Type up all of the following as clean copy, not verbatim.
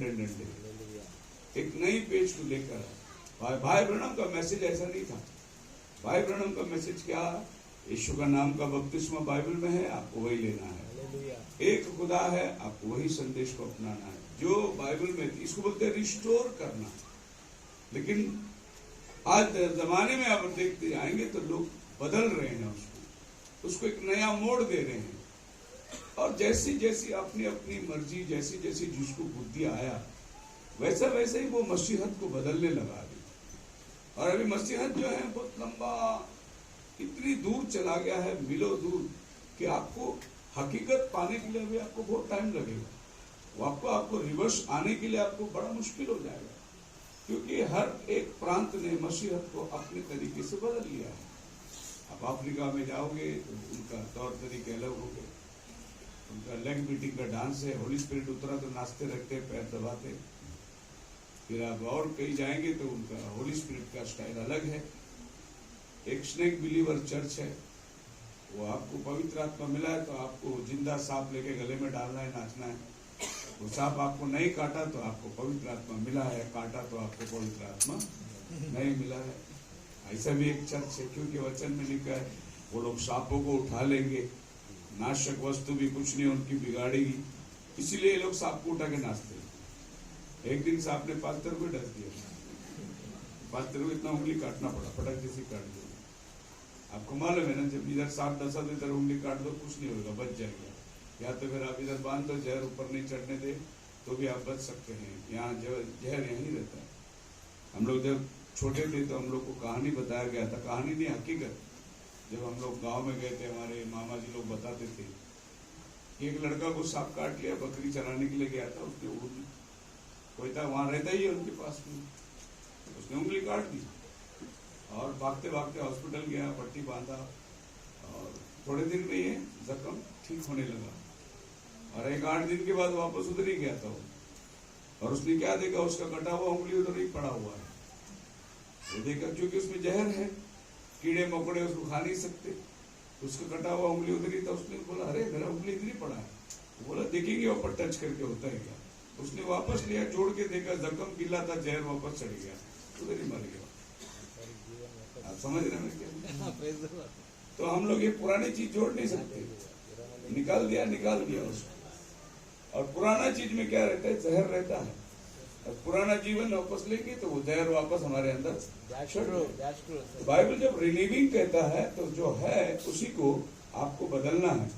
Superintendent है, एक नई पेज को लेकर। भाई ब्रनम का मैसेज ऐसा नहीं था। भाई ब्रनम का मैसेज क्या, यीशु का नाम का बपतिस्मा बाइबल में है, आपको वही लेना है। एक खुदा है, आपको वही संदेश को अपनाना है जो बाइबल में। इसको बोलते हैं रिस्टोर करना। लेकिन आज जमाने में आप देखते जाएंगे तो लोग बदल रहे हैं उसको एक नया मोड़ दे रहे हैं। और जैसी जैसी अपनी अपनी मर्जी, जैसी जैसी जिसको बुद्धि आया वैसा वैसे ही वो मसीहत को बदलने लगा दी। और अभी मसीहत जो है बहुत लंबा, इतनी दूर चला गया है, मिलो दूर, कि आपको हकीकत पाने के लिए अभी आपको बहुत टाइम लगेगा। वो आपको रिवर्स आने के लिए आपको बड़ा मुश्किल हो जाएगा, क्योंकि हर एक प्रांत ने मसीहत को अपने तरीके से बदल लिया है। आप अफ्रीका में जाओगे तो उनका तौर तरीके अलग हो गए, उनका लेग बीटिंग का डांस है, होली स्पिरिट उतरा तो नाचते रखते, पैर दबाते। फिर आप और कहीं जाएंगे तो उनका होली स्पिरिट का स्टाइल अलग है। एक स्नेक बिलीवर चर्च है, वो आपको पवित्र आत्मा मिला है तो आपको जिंदा सांप लेके गले में डालना है, नाचना है। वो सांप आपको नहीं काटा तो आपको पवित्र आत्मा मिला है, काटा तो आपको पवित्र आत्मा नहीं मिला है। ऐसा भी एक चर्च है, क्योंकि वचन में लिखा है वो लोग सांपों को उठा लेंगे, नाशक वस्तु भी कुछ नहीं उनकी बिगाड़ेगी, इसीलिए ये लोग सांप को उठा के नाचते हैं। एक दिन सांप ने पास्टर को डस दिया, पास्टर को इतना उंगली काटना पड़ा, फटक जैसी काट दिया। आपको मालूम है ना, जब इधर सांप डसा तो इधर उंगली काट दो, कुछ नहीं होगा, बच जाएगा। या तो फिर आप इधर बांध दो, जहर ऊपर नहीं चढ़ने दे तो भी आप बच सकते हैं। यहाँ जहर यहीं रहता है। हम लोग जब छोटे थे तो हम लोग को कहानी बताया गया था, कहानी नहीं हकीकत। जब हम लोग गांव में गए थे, हमारे मामा जी लोग बताते थे कि एक लड़का को सांप काट लिया, बकरी चराने के लिए गया था, उसने कोई था वहां रहता ही है उनके पास में, उसने उंगली काट दी और भागते भागते हॉस्पिटल गया, पट्टी बांधा और थोड़े दिन में ये जख्म ठीक होने लगा। और 1-8 दिन के बाद वापस उधर ही गया था वो, और उसने क्या देखा, उसका कटा हुआ उंगली उधर ही पड़ा हुआ है। वो देखा क्योंकि उसमें जहर है, कीड़े मकोड़े उसको खा नहीं सकते, उसका कटा हुआ उंगली उधर ही था। उसने बोला अरे मेरा उंगली इधर ही पड़ा है। वो बोला देखेंगे ऊपर टच करके होता है क्या। उसने वापस लिया, जोड़ के देखा, जख्म गिला था, जहर वापस चढ़ गया, उधर ही मर गया। आप समझ रहे हैं क्या? तो हम लोग ये पुरानी चीज जोड़ नहीं सकते, निकाल दिया उसको। और पुराना चीज में क्या रहता है, जहर रहता है। और पुराना जीवन वापस लेंगे तो वो जहर वापस हमारे अंदर। तो बाइबल जब रिलीविंग कहता है तो जो है उसी को आपको बदलना है।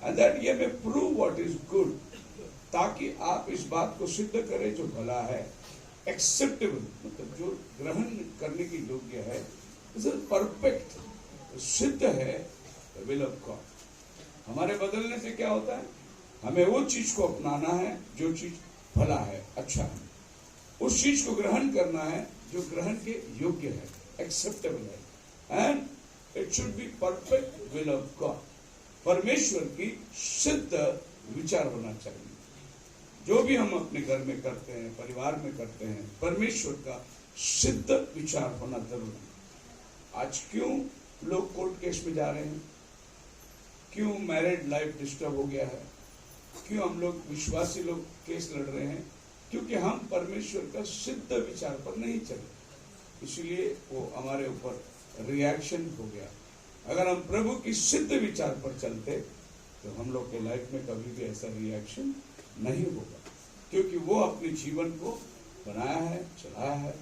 एंड दैट ये में प्रूव व्हाट इज गुड, ताकि आप इस बात को सिद्ध करें जो भला है, एक्सेप्टेबल, मतलब जो ग्रहण करने की योग्य है, परफेक्ट, सिद्ध है, विल ऑफ गॉड। हमारे बदलने से क्या होता है, हमें वो चीज को अपनाना है जो चीज भला है, अच्छा है, उस चीज को ग्रहण करना है जो ग्रहण के योग्य है, एक्सेप्टेबल है। And it should be perfect will of God. परमेश्वर की सिद्ध विचार होना चाहिए। जो भी हम अपने घर में करते हैं, परिवार में करते हैं, परमेश्वर का सिद्ध विचार होना जरूरी है। आज क्यों लोग कोर्ट केस में जा रहे हैं, क्यों मैरिड लाइफ डिस्टर्ब हो गया है, क्यों हम लोग विश्वासी लोग केस लड़ रहे हैं, क्योंकि हम परमेश्वर का सिद्ध विचार पर नहीं चले, इसलिए वो हमारे ऊपर रिएक्शन हो गया। अगर हम प्रभु की सिद्ध विचार पर चलते तो हम लोग के लाइफ में कभी भी ऐसा रिएक्शन नहीं होगा, क्योंकि वो अपने जीवन को बनाया है, चलाया है।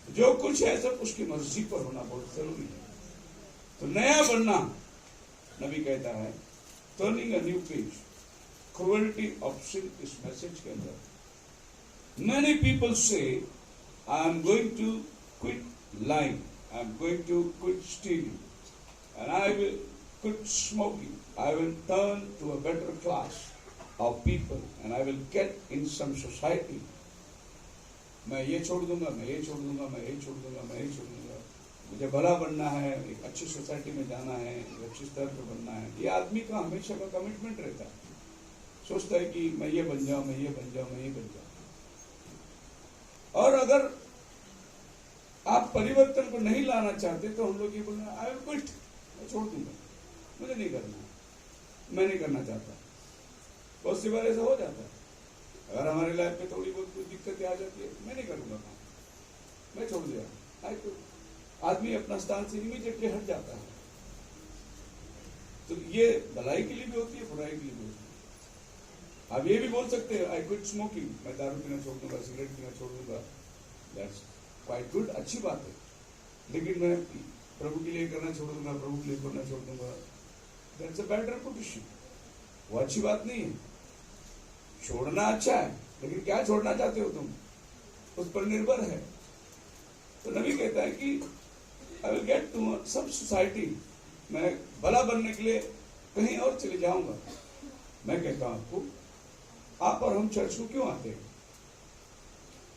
जो कुछ है सब उसकी मर्जी पर होना बहुत जरूरी है। तो नया बनना, नबी कहता है turning a new page, cruelty of sin इस मैसेज के अंदर। Many people say, I am going to quit lying, I am going to quit stealing, and I will quit smoking. I will turn to a better class of people, and I will get in some society. मैं ये छोड़ दूंगा, मैं ये छोड़ दूंगा, मैं ये छोड़ दूंगा, मैं ये छोड़ दूंगा। मुझे भला बनना है, एक अच्छी सोसाइटी में जाना है, एक अच्छी स्तर पर बनना है। ये आदमी का हमेशा का कमिटमेंट रहता है, सोचता है कि मैं ये बन जाऊं, मैं ये बन जाऊं, मैं ये बन जाऊं। और अगर आप परिवर्तन को नहीं लाना चाहते तो हम लोग ये बोलना आई विल क्विट, मैं छोड़ दूंगा, मुझे नहीं करना, मैं नहीं करना चाहता। बहुत सी बार ऐसा हो जाता है। अगर हमारी लाइफ में थोड़ी बहुत दिक्कतें आ जाती है, मैं नहीं करूंगा काम, मैं छोड़ दिया। तो आदमी अपना स्थान से इमीडिएटली हट जाता है। तो ये भलाई के लिए भी होती है, बुराई के लिए भी होती है। आप ये भी बोल सकते हैं आई क्विट स्मोकिंग, मैं दारू पीना छोड़ दूंगा, सिगरेट पीना छोड़ दूंगा, दैट्स क्वाइट गुड, अच्छी बात है। लेकिन मैं प्रभु के लिए करना छोड़ दूंगा, प्रभु के लिए करना छोड़ दूंगा, दैट्स अ बैड रेपुटेशन, वो अच्छी बात नहीं है। छोड़ना अच्छा है, लेकिन क्या छोड़ना चाहते हो तुम, उस पर निर्भर है। तो नबी कहता है कि I will get to some society, मैं भला बनने के लिए कहीं और चले जाऊंगा। मैं कहता हूं आपको, आप और हम चर्च को क्यों आते हैं?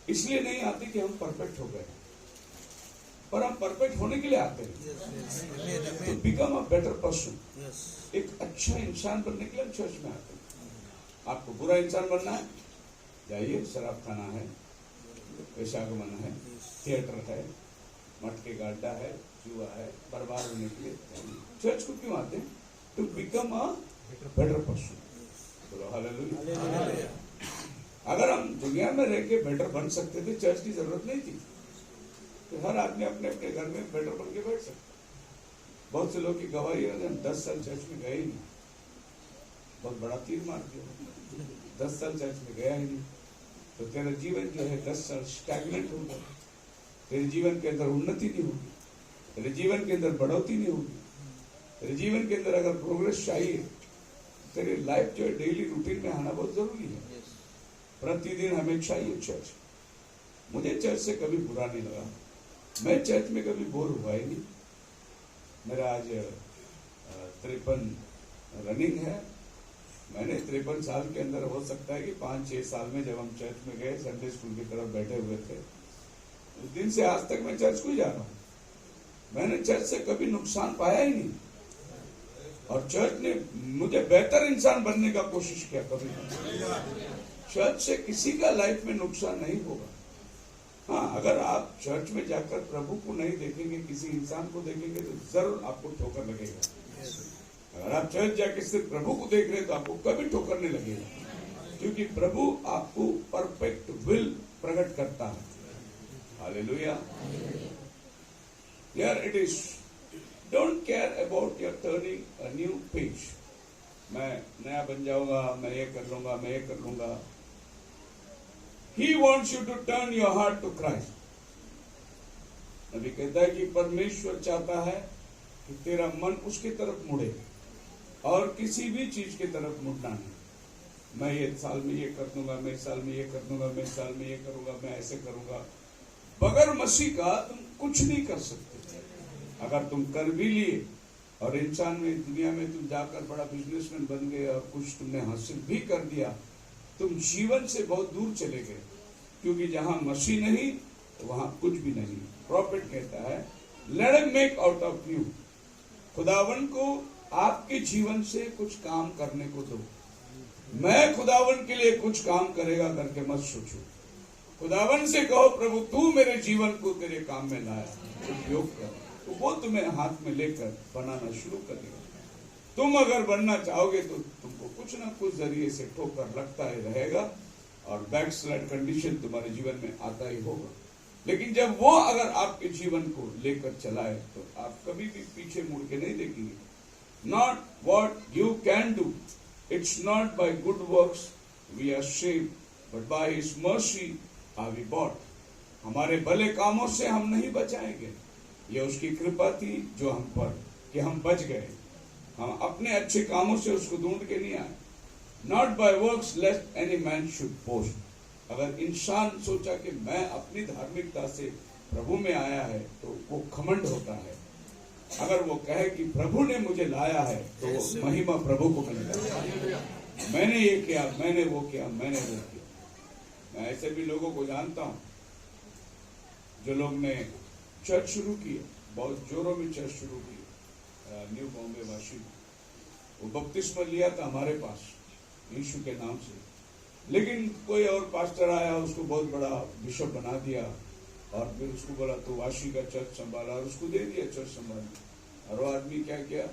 इसलिए नहीं आते कि हम परफेक्ट हो गए, पर हम परफेक्ट होने के लिए आते हैं, तो बिकम अ बेटर पर्सन, एक अच्छा इंसान बनने के लिए हम चर्च में आते हैं। आपको बुरा इंसान बनना है, जाइए, शराब खाना है, पेशागमन है, थिएटर है, मटके गाड्डा है, जुआ है, बर्बाद होने के लिए चर्च को क्यों आते हैं? To become a better person. बोलो हालेलुया। अगर हम दुनिया में रह के बेटर बन सकते थे, चर्च की जरूरत नहीं थी। तो हर आदमी अपने अपने घर में बेटर बन के बैठ सकता। बहुत से लोग की गवाही है, 10 साल चर्च में गए ही नहीं, बहुत बड़ा तीर मार दिया, 10 साल चर्च में गया ही नहीं, तो तेरा जीवन जो है 10 साल स्टैग्नेंट होगा, तेरे जीवन के अंदर उन्नति नहीं होगी, तेरे जीवन के अंदर बढ़ोतरी नहीं होगी, तेरे जीवन के अंदर अगर प्रोग्रेस चाहिए, तेरी लाइफ जो है डेली रूटीन में आना बहुत जरूरी है। प्रतिदिन हमें चाहिए चर्च। मुझे चर्च से कभी बुरा नहीं लगा, मैं चर्च में कभी बोर हुआ ही नहीं। मेरा आज 53 रनिंग है। मैंने 53 साल के अंदर, हो सकता है कि 5-6 साल में जब हम चर्च में गए, संडे स्कूल की तरफ बैठे हुए थे, उस दिन से आज तक मैं चर्च को ही जा रहा हूँ। मैंने चर्च से कभी नुकसान पाया ही नहीं, और चर्च ने मुझे बेहतर इंसान बनने का कोशिश किया कभी नहीं। चर्च से किसी का लाइफ में नुकसान नहीं होगा। हाँ, अगर आप चर्च में जाकर प्रभु को नहीं देखेंगे, किसी इंसान को देखेंगे, तो जरूर आपको ठोकर लगेगा। अगर आप चर्च जाके सिर्फ प्रभु को देख रहे हैं, तो आपको कभी ठोकर नहीं लगेगा, क्योंकि प्रभु आपको परफेक्ट विल प्रकट करता है। Hallelujah. Here it is. Don't care about your turning a new page. मैं नया बन जाऊंगा, मैं ये कर लूंगा, मैं ये कर लूंगा। He wants you to turn your heart to Christ. नबी कहता है कि परमेश्वर चाहता है कि तेरा मन उसकी तरफ मुड़े, और किसी भी चीज की तरफ मुड़ना नहीं। मैं ये साल में ये कर दूंगा, मैं साल में ये कर दूंगा, मैं साल में ये करूंगा, मैं ऐसे करूंगा। बगैर मसीह का तुम कुछ नहीं कर सकते। अगर तुम कर भी लिए और इंसान में, दुनिया में तुम जाकर बड़ा बिजनेसमैन बन गए और कुछ तुमने हासिल भी कर दिया, तुम जीवन से बहुत दूर चले गए, क्योंकि जहां मसीह नहीं तो वहां कुछ भी नहीं। प्रॉफिट कहता है let him make out of you. खुदावन को आपके जीवन से कुछ काम करने को दो। मैं खुदावन के लिए कुछ काम करेगा करके मत सोचो। खुदावन से कहो प्रभु तू मेरे जीवन को तेरे काम में लाया, उपयोग कर, तो वो तुम्हें हाथ में लेकर बनाना शुरू करेगा। तुम अगर बनना चाहोगे तो तुमको कुछ ना कुछ जरिए से ठोकर लगता ही रहेगा, और बैकस्लाइड कंडीशन तुम्हारे जीवन में आता ही होगा। लेकिन जब वो अगर आपके जीवन को लेकर चलाए, तो आप कभी भी पीछे मुड़ के नहीं देखेंगे। Not what you can do. It's not by good works we are saved, but by His mercy are we bought. हमारे भले कामों से हम नहीं बचाएंगे, ये उसकी कृपा थी जो हम पर, कि हम बच गए। हम अपने अच्छे कामों से उसको ढूंढ के नहीं आए। Not by works lest any man should boast. अगर इंसान सोचा कि मैं अपनी धार्मिकता से प्रभु में आया है, तो वो घमंड होता है। अगर वो कहे कि प्रभु ने मुझे लाया है, तो महिमा प्रभु को मिलेगा। मैंने ये किया, मैंने वो किया, मैंने वो किया। मैं ऐसे भी लोगों को जानता हूं, जो लोग ने चर्च शुरू की, बहुत जोरों में चर्च शुरू की, न्यू बॉम्बे वाशी, वो बपतिस्मा लिया था हमारे पास यीशु के नाम से, लेकिन कोई और पास्टर आया, उसको बहुत बड़ा बिशप बना दिया, और फिर उसको बोला तो वाशी का चर्च संभाला, और उसको दे दिया चर्च संभालने। और वो आदमी क्या किया,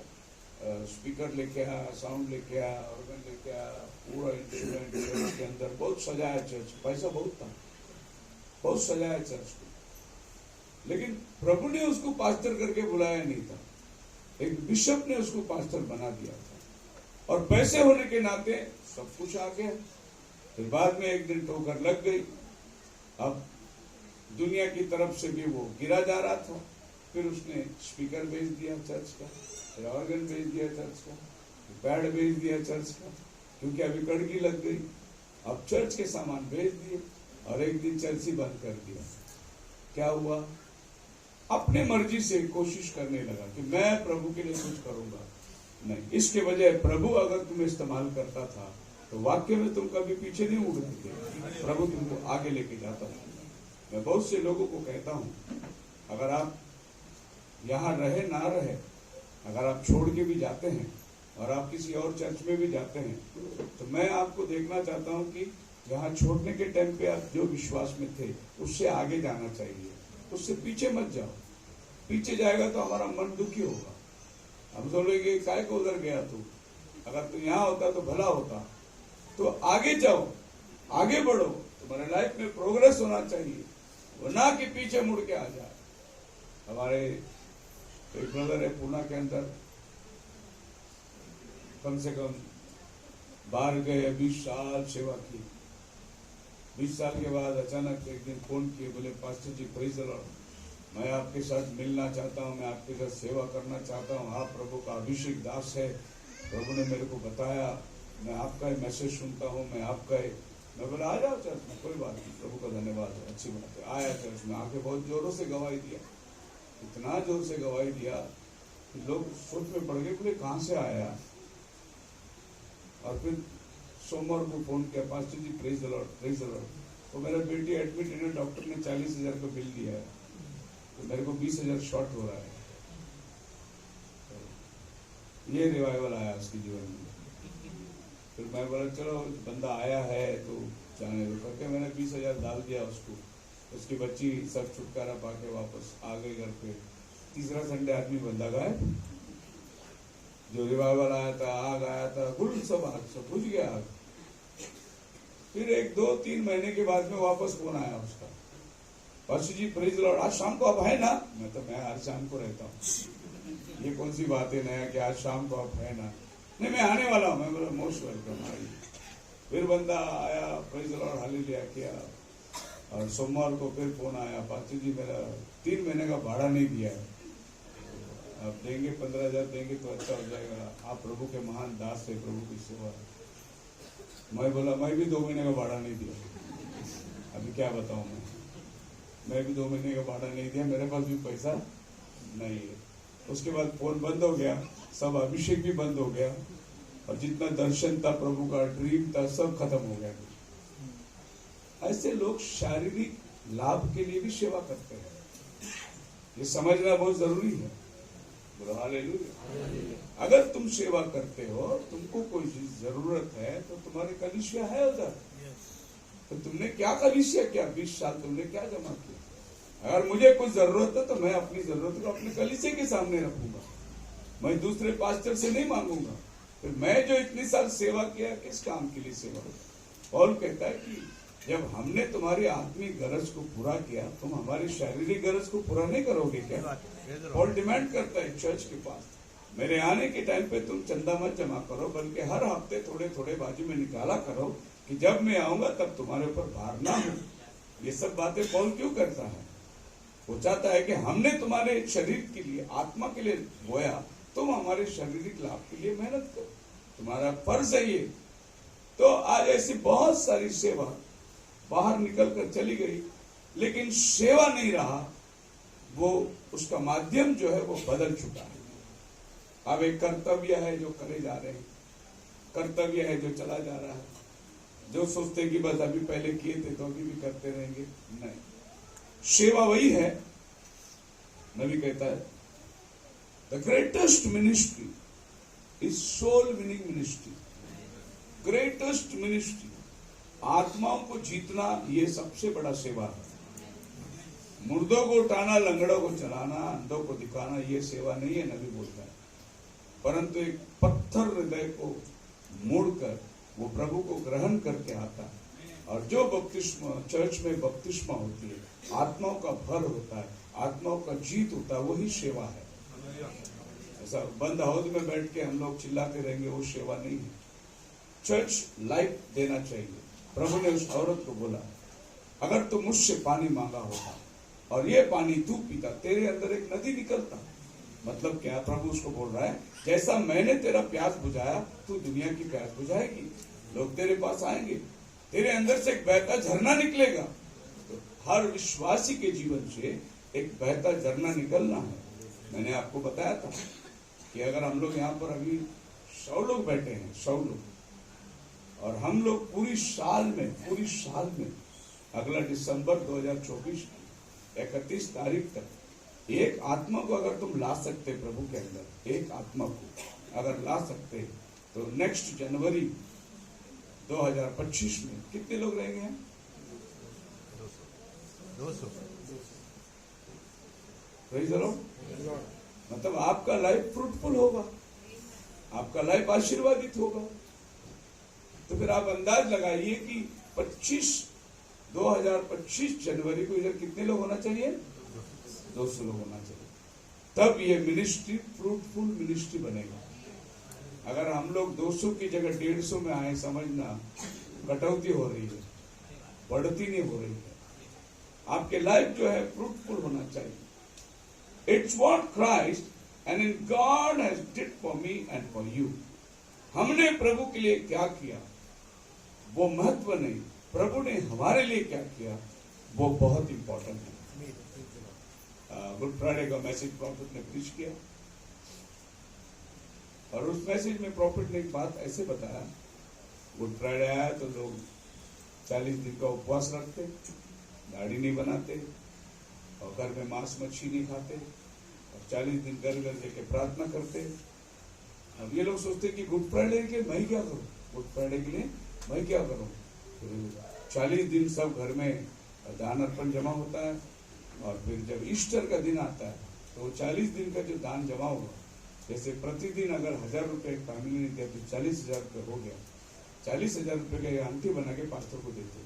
स्पीकर लेके आया, साउंड लेके आया, ऑर्गन लेके आया, पूरा इंस्ट्रूमेंट चर्च के अंदर बहुत सजाया चर्च, पैसा बहुत था, बहुत सजाया चर्च को, लेकिन प्रभु ने उसको पास्टर करके बुलाया नहीं था। एक बिशप ने उसको पास्टर बना दिया था, और पैसे होने के नाते सब कुछ आ गया। फिर बाद में एक दिन ठोकर लग गई। अब दुनिया की तरफ से भी वो गिरा जा रहा था। फिर उसने स्पीकर भेज दिया चर्च का, फिर ऑर्गन भेज दिया चर्च का, पैड भेज दिया चर्च का, क्योंकि अभी कड़की लग गई। अब चर्च के सामान भेज दिए, और एक दिन चर्च ही बंद कर दिया। क्या हुआ? अपने मर्जी से कोशिश करने लगा कि मैं प्रभु के लिए कुछ करूंगा। नहीं, इसके बजाय प्रभु अगर तुम्हें इस्तेमाल करता था तो वाक्य में तुम कभी पीछे नहीं मुड़ रहे थे, प्रभु तुमको आगे लेके जाता था। मैं बहुत से लोगों को कहता हूं, अगर आप यहाँ रहे ना रहे, अगर आप छोड़ के भी जाते हैं और आप किसी और चर्च में भी जाते हैं, तो मैं आपको देखना चाहता हूं कि यहाँ छोड़ने के टाइम पे आप जो विश्वास में थे उससे आगे जाना चाहिए, उससे पीछे मत जाओ। पीछे जाएगा तो हमारा मन दुखी होगा। हम बोलेंगे काय को उधर गया तू, अगर तू यहाँ होता तो भला होता। तो आगे जाओ, आगे बढ़ो, तुम्हारे लाइफ में प्रोग्रेस होना चाहिए, वो ना कि पीछे मुड़ के आ जाए। हमारे एक ब्रदर है पूना के अंदर, कम से कम बाहर गए, 20 साल सेवा की। 20 साल के बाद अचानक एक दिन फोन किए, बोले pastor ji praise the Lord, मैं आपके साथ मिलना चाहता हूँ, मैं आपके साथ सेवा करना चाहता हूँ। आप प्रभु का अभिषेक दास है, प्रभु ने मेरे को बताया, मैं आपका ही मैसेज सुनता हूँ, मैं आपका ही। मैं बोला आ जाओ चर्च में, कोई बात नहीं, प्रभु का धन्यवाद है, अच्छी बात है। आया चर्च में, आके बहुत जोरों से गवाही दिया, इतना जोर से गवाही दिया कि लोग सोच में पड़ गए, बोले कहाँ से आया। और फिर सोमवार को फोन किया, pastor ji praise the Lord, praise the Lord. तो मेरा बेटी एडमिट है, डॉक्टर ने 40,000 का बिल दिया है, तो मेरे को 20,000 शॉर्ट हो रहा है। तो ये रिवाइवल आया उसके जीवन में। फिर मैं बोला चलो बंदा आया है तो जाने दो करके मैंने 20,000 डाल दिया उसको। उसकी बच्ची सब छुटकारा पाके वापस आ गई घर पे। तीसरा संडे आदमी बंदा गायब, जो रिवाइवल आया था, आग आया था, गुल सब आग सब बुझ गया आग। फिर 1-2-3 महीने के बाद में वापस फोन आया उसका, pastor ji praise the Lord, आज शाम को आप है ना। मैं हर शाम को रहता हूँ, ये कौन सी बात है नया कि आज शाम को आप है ना। नहीं मैं आने वाला हूँ। मैं बोला मोस्ट वेलकम, आइए। फिर बंदा आया, प्रेज़ द लॉर्ड हालेलुया किया। और सोमवार को फिर फोन आया, पास्टर जी मेरा 3 महीने का भाड़ा नहीं दिया है, आप देंगे 15,000 देंगे तो अच्छा हो जाएगा, आप प्रभु के महान दास है, प्रभु की सेवा। मैं बोला मैं भी 2 महीने का भाड़ा नहीं दिया, अभी क्या बताऊँ मैं भी 2 महीने का भाड़ा नहीं दिया, मेरे पास भी पैसा नहीं है। उसके बाद फोन बंद हो गया, सब अभिषेक भी बंद हो गया, और जितना दर्शन था प्रभु का, ड्रीम था, सब खत्म हो गया। ऐसे लोग शारीरिक लाभ के लिए भी सेवा करते हैं, ये समझना बहुत जरूरी है। हालेलुया। अगर तुम सेवा करते हो, तुमको कोई चीज जरूरत है, तो तुम्हारे कलीसिया है उधर, तो तुमने क्या कलीसिया किया, 20 साल तुमने क्या जमा किया। अगर मुझे कुछ जरूरत है तो मैं अपनी जरूरत को अपने कलीसिया के सामने रखूंगा, मैं दूसरे पास्टर से नहीं मांगूंगा। फिर मैं जो इतनी साल सेवा किया, किस काम के लिए सेवा। पौल कहता है कि जब हमने तुम्हारी आत्मिक गरज को पूरा किया, तुम हमारी शारीरिक गरज को पूरा नहीं करोगे क्या। पौल डिमांड करता है चर्च के पास, मेरे आने के टाइम पे तुम चंदा मत जमा करो, बल्कि हर हफ्ते थोड़े थोड़े बाजू में निकाला करो, कि जब मैं आऊंगा तब तुम्हारे ऊपर भार ना हो। ये सब बातें पौल क्यों करता है, वो चाहता है कि हमने तुम्हारे शरीर के लिए, आत्मा के लिए बोया, तुम हमारे शारीरिक लाभ के लिए मेहनत करो, तुम्हारा फर्ज है ये। तो आज ऐसी बहुत सारी सेवा बाहर निकल कर चली गई, लेकिन सेवा नहीं रहा, वो उसका माध्यम जो है वो बदल चुका है। अब एक कर्तव्य है जो करे जा रहे हैं, कर्तव्य है जो चला जा रहा है, जो सोचते कि बस अभी पहले किए थे तो अभी भी करते रहेंगे, नहीं। सेवा वही है, नबी कहता है the greatest ministry is soul winning ministry. Greatest ministry, आत्माओं को जीतना, ये सबसे बड़ा सेवा है। मुर्दों को उठाना, लंगड़ों को चलाना, अंधों को दिखाना, ये सेवा नहीं है, नबी बोलता है। परंतु एक पत्थर हृदय को मोड़कर वो प्रभु को ग्रहण करके आता है और जो बपतिस्मा चर्च में बपतिस्मा होती है, आत्माओं का भर होता है, आत्माओं का जीत होता है, वही सेवा है। ऐसा बंद हाउस में बैठ के हम लोग चिल्लाते रहेंगे, वो सेवा नहीं है। चर्च लाइफ देना चाहिए। प्रभु ने उस औरत को बोला, अगर तू मुझसे पानी मांगा होता और ये पानी तू पीता, तेरे अंदर एक नदी निकलता। मतलब क्या? प्रभु उसको बोल रहा है, जैसा मैंने तेरा प्यास बुझाया, तू दुनिया की प्यास बुझाएगी। लोग तेरे पास आएंगे, तेरे अंदर से एक बहता झरना निकलेगा। तो हर विश्वासी के जीवन से एक बहता झरना निकलना है। मैंने आपको बताया था कि अगर हम लोग यहाँ पर अभी 100 लोग बैठे हैं, 100 लोग, और हम लोग पूरी साल में अगला दिसंबर 2024 31 तारीख तक एक आत्मा को अगर तुम ला सकते प्रभु के अंदर, एक आत्मा को अगर ला सकते, तो नेक्स्ट जनवरी 2025 में कितने लोग रहेंगे? 200। मतलब आपका लाइफ फ्रूटफुल होगा, आपका लाइफ आशीर्वादित होगा। तो फिर आप अंदाज लगाइए कि 2025 जनवरी को इधर कितने लोग होना चाहिए? 200 लोग होना चाहिए। तब ये मिनिस्ट्री फ्रूटफुल मिनिस्ट्री बनेगा। अगर हम लोग 200 की जगह 150 में आए, समझना कटौती हो रही है, बढ़ती नहीं हो रही है। आपके लाइफ जो है फ्रूटफुल होना चाहिए। It's what Christ and in God has did for me and for you. हमने प्रभु के लिए क्या किया वो महत्व नहीं, प्रभु ने हमारे लिए क्या किया वो बहुत इंपॉर्टेंट है। गुड फ्राइडे का मैसेज प्रॉफिट ने प्रीच किया, और उस मैसेज में प्रॉफिट ने एक बात ऐसे बताया, गुड फ्राइडे आया तो लोग 40 दिन का उपवास रखते, दाढ़ी नहीं बनाते, और घर में मांस मच्छी नहीं खाते, और 40 दिन घर घर जाके प्रार्थना करते। अब ये लोग सोचते कि गुड फ्राइडे के मैं क्या करूं, गुड फ्राइडे के लिए मैं क्या करूं। तो 40 दिन सब घर में दान अर्पण जमा होता है, और फिर जब ईस्टर का दिन आता है तो 40 दिन का जो दान जमा हुआ, जैसे प्रतिदिन अगर 1000 रुपये एक फैमिली ने दिया तो 40,000 रुपये हो गया। 40,000 रुपये का आंटी बना के पास्टर को देते,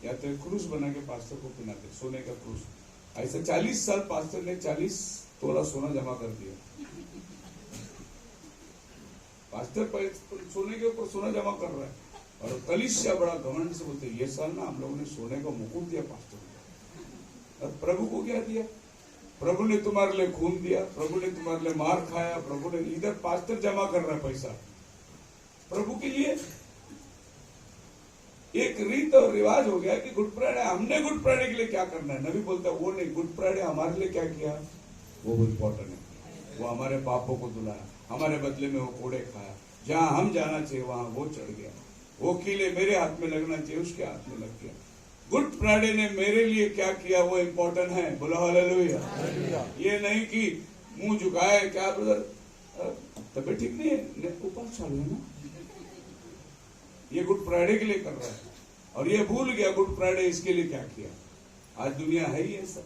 या तो एक क्रूस बना के पास्टर को पिलाते, सोने का क्रूस। ऐसे 40 साल पास्टर ने 40 तोला सोना जमा कर दिया। पास्टर सोने के ऊपर सोना जमा कर रहा है, और कलीसिया बड़ा घमंड से बोलते, ये साल ना हम लोगों ने सोने का मुकुट दिया पास्टर को। और प्रभु को क्या दिया? प्रभु ने तुम्हारे लिए खून दिया, प्रभु ने तुम्हारे लिए मार खाया, प्रभु ने, इधर पास्टर जमा कर रहा है पैसा प्रभु के लिए। एक रीत और रिवाज हो गया कि गुड फ्राइडे, हमने गुड फ्राइडे के लिए क्या करना है। नबी बोलता है वो नहीं, गुड फ्राइडे हमारे लिए क्या किया वो इम्पोर्टेंट है। वो हमारे पापों को धुलाया, हमारे बदले में वो कोड़े खाया, जहां हम जाना चाहिए वहां वो चढ़ गया, वो कीले मेरे हाथ में लगना चाहिए उसके हाथ में लग गया। गुड फ्राइडे ने मेरे लिए क्या किया वो इम्पोर्टेंट है। बोलो हालेलुया। ये नहीं कि मुंह झुकाए, क्या ब्रदर तबीयत ठीक नहीं है, ऊपर चालू है ना, ये गुड फ्राइडे के लिए कर रहा है, और ये भूल गया गुड फ्राइडे इसके लिए क्या किया। आज दुनिया है ही ऐसा,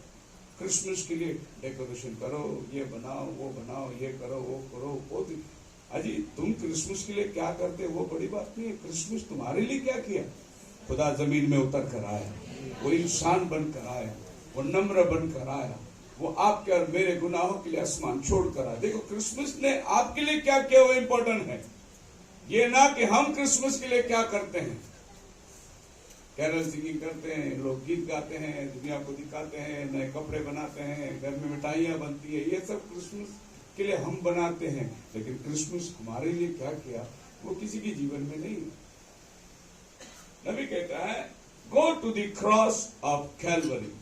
क्रिसमस के लिए डेकोरेशन करो, ये बनाओ वो बनाओ, ये करो वो करो, वो अजी तुम क्रिसमस के लिए क्या करते वो बड़ी बात नहीं है। क्रिसमस तुम्हारे लिए क्या किया? खुदा जमीन में उतर कर आया, वो इंसान बनकर आया, वो नम्र बनकर आया, वो आपके और मेरे गुनाहों के लिए आसमान छोड़ कर आया। देखो क्रिसमस ने आपके लिए क्या किया वो इम्पोर्टेंट है, ये ना कि हम क्रिसमस के लिए क्या करते हैं। कैरल सिंगिंग करते हैं, लोग गीत गाते हैं, दुनिया को दिखाते हैं, नए कपड़े बनाते हैं, घर में मिठाइयां बनती है, ये सब क्रिसमस के लिए हम बनाते हैं। लेकिन क्रिसमस हमारे लिए क्या किया वो किसी के जीवन में नहीं। नबी कहता है go to the cross of Calvary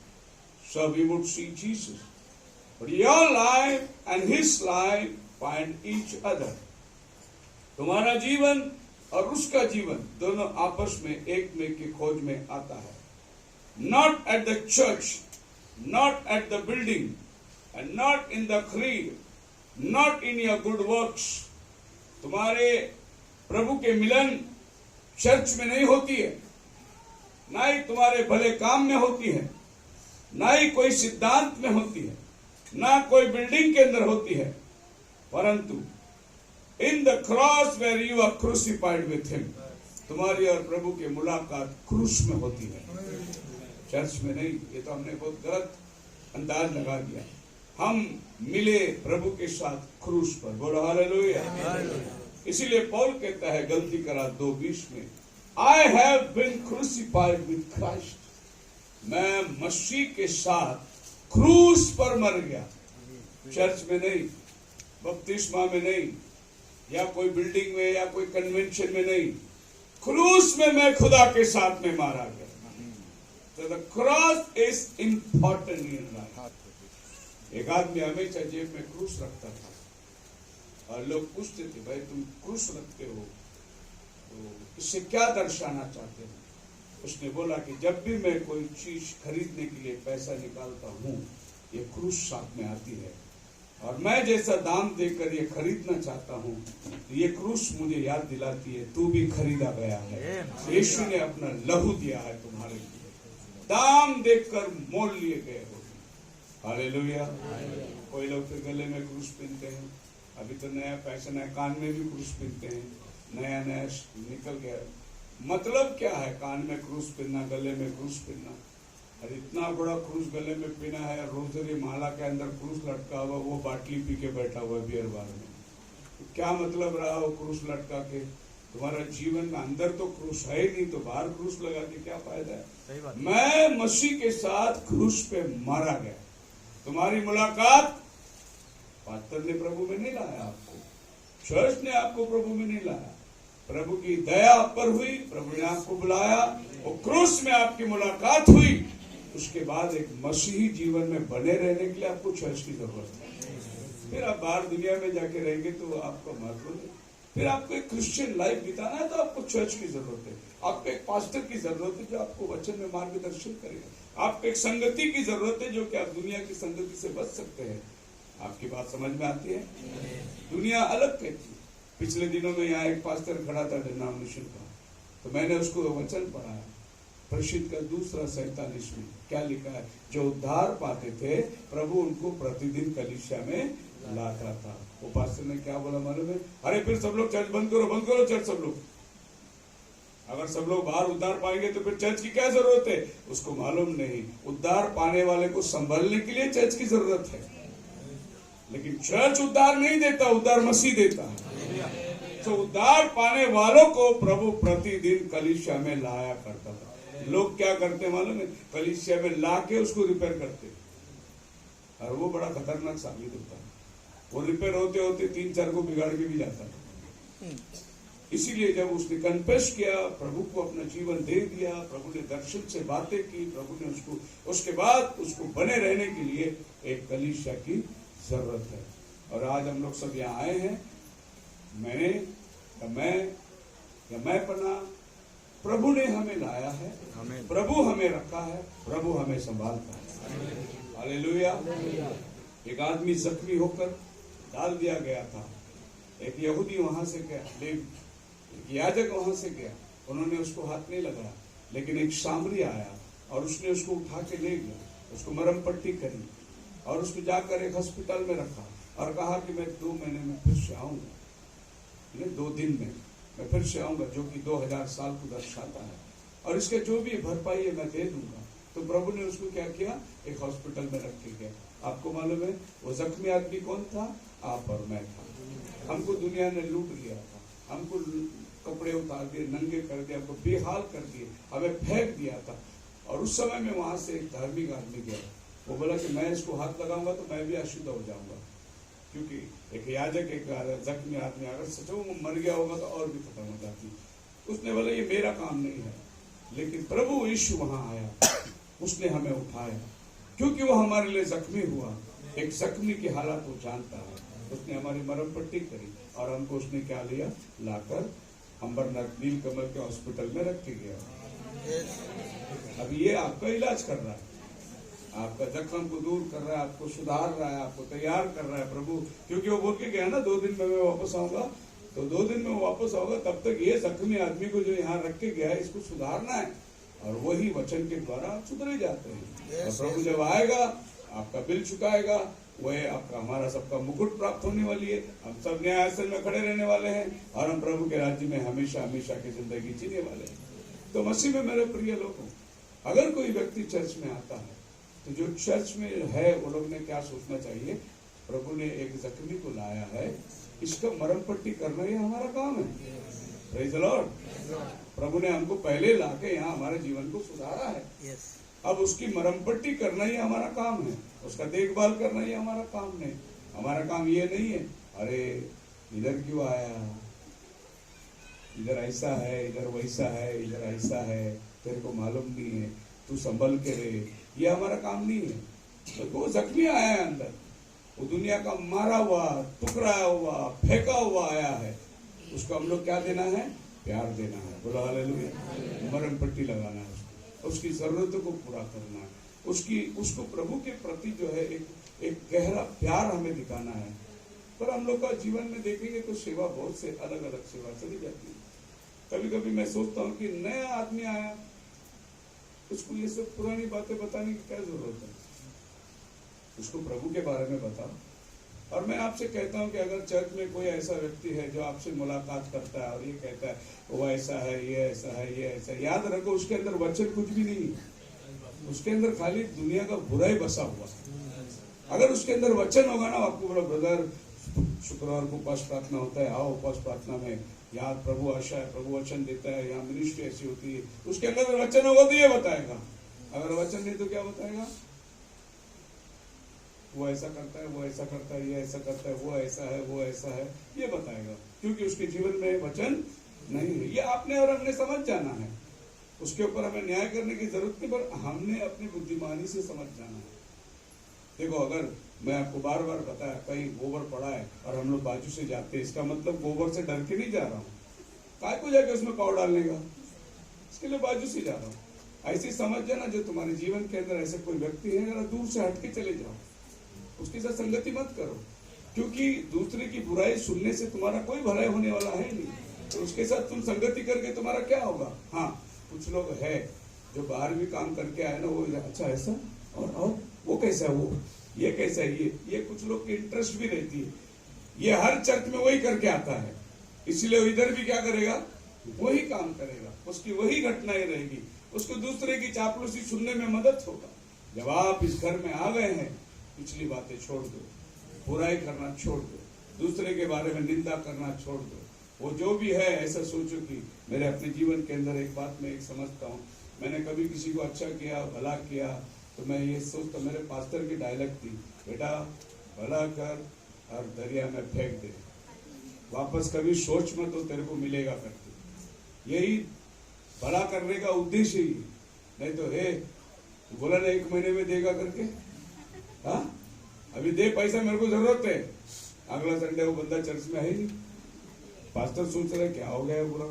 so we would see Jesus, but your life and his life find each other. तुम्हारा जीवन और उसका जीवन दोनों आपस में एक में की खोज में आता है। Not at the church, not at the building, and not in the creed, not in your good works. तुम्हारे प्रभु के मिलन चर्च में नहीं होती है, ना ही तुम्हारे भले काम में होती है, ना ही कोई सिद्धांत में होती है, ना कोई बिल्डिंग के अंदर होती है, परंतु in the cross where you are crucified with him. तुम्हारी और प्रभु की मुलाकात क्रूस में होती है, चर्च में नहीं। ये तो हमने बहुत गलत अंदाज लगा दिया। हम मिले प्रभु के साथ क्रूस पर। बोलो हालेलुया। इसीलिए पौल कहता है गलती करा 2:20 में, I have been crucified with Christ. मैं मसीह के साथ क्रूस पर मर गया। चर्च में नहीं, बपतिस्मा में नहीं, या कोई बिल्डिंग में या कोई कन्वेंशन में नहीं, क्रूस में मैं खुदा के साथ में मारा गया। तो the cross is important in life. एक आदमी हमेशा जेब में क्रूस रखता था और लोग पूछते थे, भाई तुम क्रूस रखते हो तो इससे क्या दर्शाना चाहते हो? उसने बोला कि जब भी मैं कोई चीज खरीदने के लिए पैसा निकालता हूँ, ये क्रूस साथ में आती है, और मैं जैसा दाम देकर ये खरीदना चाहता हूँ, तो ये क्रूस मुझे याद दिलाती है तू भी खरीदा गया है। यीशु ने अपना लहू दिया है तुम्हारे लिए, दाम देकर मोल लिए गए हो। हालेलुया। कोई लोग फिर गले में क्रूस पहनते हैं। अभी तो नया फैशन है, कान में भी क्रूस पहनते हैं, नया नया निकल गया। मतलब क्या है कान में क्रूस पहनना, गले में क्रूस पहनना? और इतना बड़ा क्रूस गले में पहना है, रोजरी माला के अंदर क्रूस लटका हुआ, वो बाटली पी के बैठा हुआ बियर बार में। तो क्या मतलब रहा हो क्रूस लटका के? तुम्हारा जीवन में अंदर तो क्रूस है ही नहीं, तो बाहर क्रूस लगा के क्या फायदा है? मैं मसीह के साथ क्रूस पे मारा गया। तुम्हारी मुलाकात पास्टर ने प्रभु में नहीं लाया आपको, चर्च ने आपको प्रभु में नहीं लाया, प्रभु की दया आप पर हुई, प्रभु ने आपको बुलाया, और क्रूस में आपकी मुलाकात हुई। उसके बाद एक मसीही जीवन में बने रहने के लिए आपको चर्च की जरूरत है। फिर आप बाहर दुनिया में जाके रहेंगे तो आपको महत्व नहीं। फिर आपको एक क्रिश्चियन लाइफ बिताना है तो आपको चर्च की जरूरत है, आपको एक पास्टर की जरूरत है जो आपको वचन में मार्गदर्शन करेगा, आपको एक संगति की जरूरत है जो कि आप दुनिया की संगति से बच सकते हैं। आपकी बात समझ में आती है? दुनिया अलग कहती है। पिछले दिनों में यहाँ एक पास्टर खड़ा था डिनोमिनेशन का, तो मैंने उसको वचन पढ़ाया, प्रसिद्ध का 2:47 में क्या लिखा है, जो उद्धार पाते थे प्रभु उनको प्रतिदिन कलीसिया में लाता था। वो पास्टर ने क्या बोला मालूम है? अरे फिर सब लोग चर्च बंद करो चर्च सब लोग। अगर सब लोग बाहर उद्धार पाएंगे तो फिर चर्च की क्या जरूरत है? उसको मालूम नहीं, उद्धार पाने वाले को संभलने के लिए चर्च की जरूरत है, लेकिन चर्च उद्धार नहीं देता, उद्धार मसीह देता है। तो उद्धार पाने वालों को प्रभु प्रतिदिन कलीसिया में लाया करता था। लोग क्या करते मालूम है? कलीसिया में लाके उसको रिपेयर करते, और वो बड़ा खतरनाक साबित होता है। वो रिपेयर होते होते 3-4 को बिगाड़ के भी जाता है। इसीलिए जब उसने कन्फेस किया, प्रभु को अपना जीवन दे दिया, प्रभु ने दर्शन से बातें की, प्रभु ने उसको, उसके बाद उसको बने रहने के लिए एक कलीसिया की जरूरत है। और आज हम लोग सब यहाँ आए हैं, मैं पना, प्रभु ने हमें लाया है, प्रभु हमें रखा है, प्रभु हमें संभालता है। हालेलुया। एक आदमी जख्मी होकर डाल दिया गया था। एक यहूदी वहां से गया, एक याजक वहां से गया, उन्होंने उसको हाथ नहीं लगाया, लेकिन एक सामरी आया और उसने उसको उठा के ले गया, उसको मरहम पट्टी करी और उसको जाकर एक हॉस्पिटल में रखा और कहा कि मैं 2 महीने में फिर से आऊंगा, 2 दिन में मैं फिर से आऊंगा, जो कि 2000 साल को दर्शाता है, और इसके जो भी भरपाई है मैं दे दूंगा। तो प्रभु ने उसको क्या किया? एक हॉस्पिटल में रख के गया। आपको मालूम है वो जख्मी आदमी कौन था? आप और मैं था। हमको दुनिया ने लूट लिया था, हमको कपड़े उतार दिए, नंगे कर दिया, हमको बेहाल कर दिए, हमें फेंक दिया था। और उस समय में वहां से एक धार्मिक आदमी गया, वो बोला कि मैं इसको हाथ लगाऊंगा तो मैं भी अशुद्ध हो जाऊंगा, क्योंकि एक याजक, एक जख्मी आदमी अगर सच में मर गया होगा तो और भी खत्म हो जाती। उसने बोला ये मेरा काम नहीं है, लेकिन प्रभु यीशु वहां आया, उसने हमें उठाया, क्योंकि वो हमारे लिए जख्मी हुआ। एक जख्मी की हालत वो जानता है, उसने हमारी मरहम पट्टी करी और हमको उसने क्या लिया? लाकर अंबरनाथ नीलकमल के हॉस्पिटल में रख के गया। अब ये आपका इलाज कर रहा है, आपका जख्म को दूर कर रहा है, आपको सुधार रहा है, आपको तैयार कर रहा है प्रभु, क्योंकि वो बोल के गया ना 2 दिन में मैं वापस आऊंगा। तो 2 दिन में वापस आऊंगा, तब तक ये जख्मी आदमी को जो यहाँ रख के गया है इसको सुधारना है, और वही वचन के द्वारा आप सुधरे जाते हैं। और प्रभु जब आएगा, आपका बिल चुकाएगा, वह आपका हमारा सबका मुकुट प्राप्त होने वाली है। हम सब न्यायासन में खड़े रहने वाले हैं और हम प्रभु के राज्य में हमेशा हमेशा की जिंदगी जीने वाले हैं। तो मसीह में मेरे प्रिय लोगों, अगर कोई व्यक्ति चर्च में आता है तो जो चर्च में है वो लोग ने क्या सोचना चाहिए, प्रभु ने एक जख्मी को लाया है, इसका मरम पट्टी करना ही हमारा काम है। Praise the Lord. प्रभु ने हमको पहले लाके यहाँ हमारे जीवन को सुधारा है। अब उसकी मरम पट्टी करना ही हमारा काम है, उसका देखभाल करना ही हमारा काम नहीं। हमारा काम ये नहीं है अरे इधर क्यों आया, इधर ऐसा है, इधर वैसा है, इधर ऐसा है, तेरे को मालूम नहीं है, तू संभल के रहे, ये हमारा काम नहीं है। तो वो जख्मी आया है अंदर, वो दुनिया का मारा हुआ, टुकराया हुआ, फेंका हुआ आया है, उसको हम लोग क्या देना है, प्यार देना है। बोलो हालेलुया। मरम पट्टी लगाना है, उसकी जरूरतों को पूरा करना है, उसको प्रभु के प्रति जो है एक गहरा प्यार हमें दिखाना है। पर हम लोग का जीवन में देखेंगे तो सेवा बहुत से अलग अलग सेवा चली जाती है। कभी कभी मैं सोचता हूँ कि नया आदमी आया, उसको ये सब पुरानी बातें बताने की क्या जरूरत है, उसको प्रभु के बारे में बताओ। और मैं आपसे कहता हूं कि अगर चर्च में कोई ऐसा व्यक्ति है जो आपसे मुलाकात करता है और ये कहता है वो ऐसा है, ये ऐसा है, ये ऐसा है, याद रखो उसके अंदर वचन कुछ भी नहीं है, उसके अंदर खाली दुनिया का बुराई बसा हुआ है। अगर उसके अंदर वचन होगा ना, आपको बोला ब्रदर शुक्रवार को उपवास प्रार्थना होता है, आओ उपवास प्रार्थना में, यहाँ प्रभु आशा है, प्रभु वचन देता है, यहाँ मिनिस्ट्री ऐसी होती है, उसके अंदर वचन होगा तो ये बताएगा। अगर वचन नहीं तो क्या बताएगा, वो ऐसा करता है, वो ऐसा करता है, ये ऐसा करता है, वो ऐसा है, वो ऐसा है, ये बताएगा, क्योंकि उसके जीवन में वचन नहीं है। ये आपने और हमने समझ जाना है, उसके ऊपर हमें न्याय करने की जरूरत नहीं, पर हमने अपनी बुद्धिमानी से समझ जाना है। देखो, अगर मैं आपको बार बार बताया कहीं गोबर पड़ा है और हम लोग बाजू से जाते हैं, इसका मतलब गोबर से डर के नहीं जा रहा हूँ, काय को जाके उसमें पाव डालने का, इसके लिए बाजू से जा रहा हूँ। ऐसी समझ जाना, जो तुम्हारे जीवन के अंदर ऐसे कोई व्यक्ति है, जरा दूर से हट के चले जाओ, उसके साथ संगति मत करो, क्योंकि दूसरे की बुराई सुनने से तुम्हारा कोई भलाई होने वाला है नहीं। तो उसके साथ तुम संगति करके तुम्हारा क्या होगा। हाँ, कुछ लोग है जो बाहर भी काम करके आए ना, वो अच्छा ऐसा और वो कैसा है, वो ये कैसा है, ये कुछ लोग की इंटरेस्ट भी रहती है, ये हर चर्च में वही करके आता है, इसलिए इधर भी क्या करेगा, वही काम करेगा, उसकी वही घटनाएं रहेगी, उसको दूसरे की चापलूसी सुनने में मदद होगा। जब आप इस घर में आ गए हैं, पिछली बातें छोड़ दो, बुराई करना छोड़ दो, दूसरे के बारे में निंदा करना छोड़ दो। वो जो भी है ऐसा सोचो कि मेरे अपने जीवन के अंदर एक बात मैं एक समझता हूँ, मैंने कभी किसी को अच्छा किया, भला किया, तो मैं ये सोचता, मेरे पास्टर की डायलॉग थी, बेटा भला कर और दरिया में फेंक दे, वापस कभी सोच मत तो तेरे को मिलेगा करके। यही भला करने का उद्देश्य ही, नहीं तो हे बोला ना 1 महीने में देगा करके, हाँ अभी दे पैसा, मेरे को जरूरत है, अगला संडे वो बंदा चर्च में है ही नहीं। पास्टर सोच रहे क्या हो गया, बुरा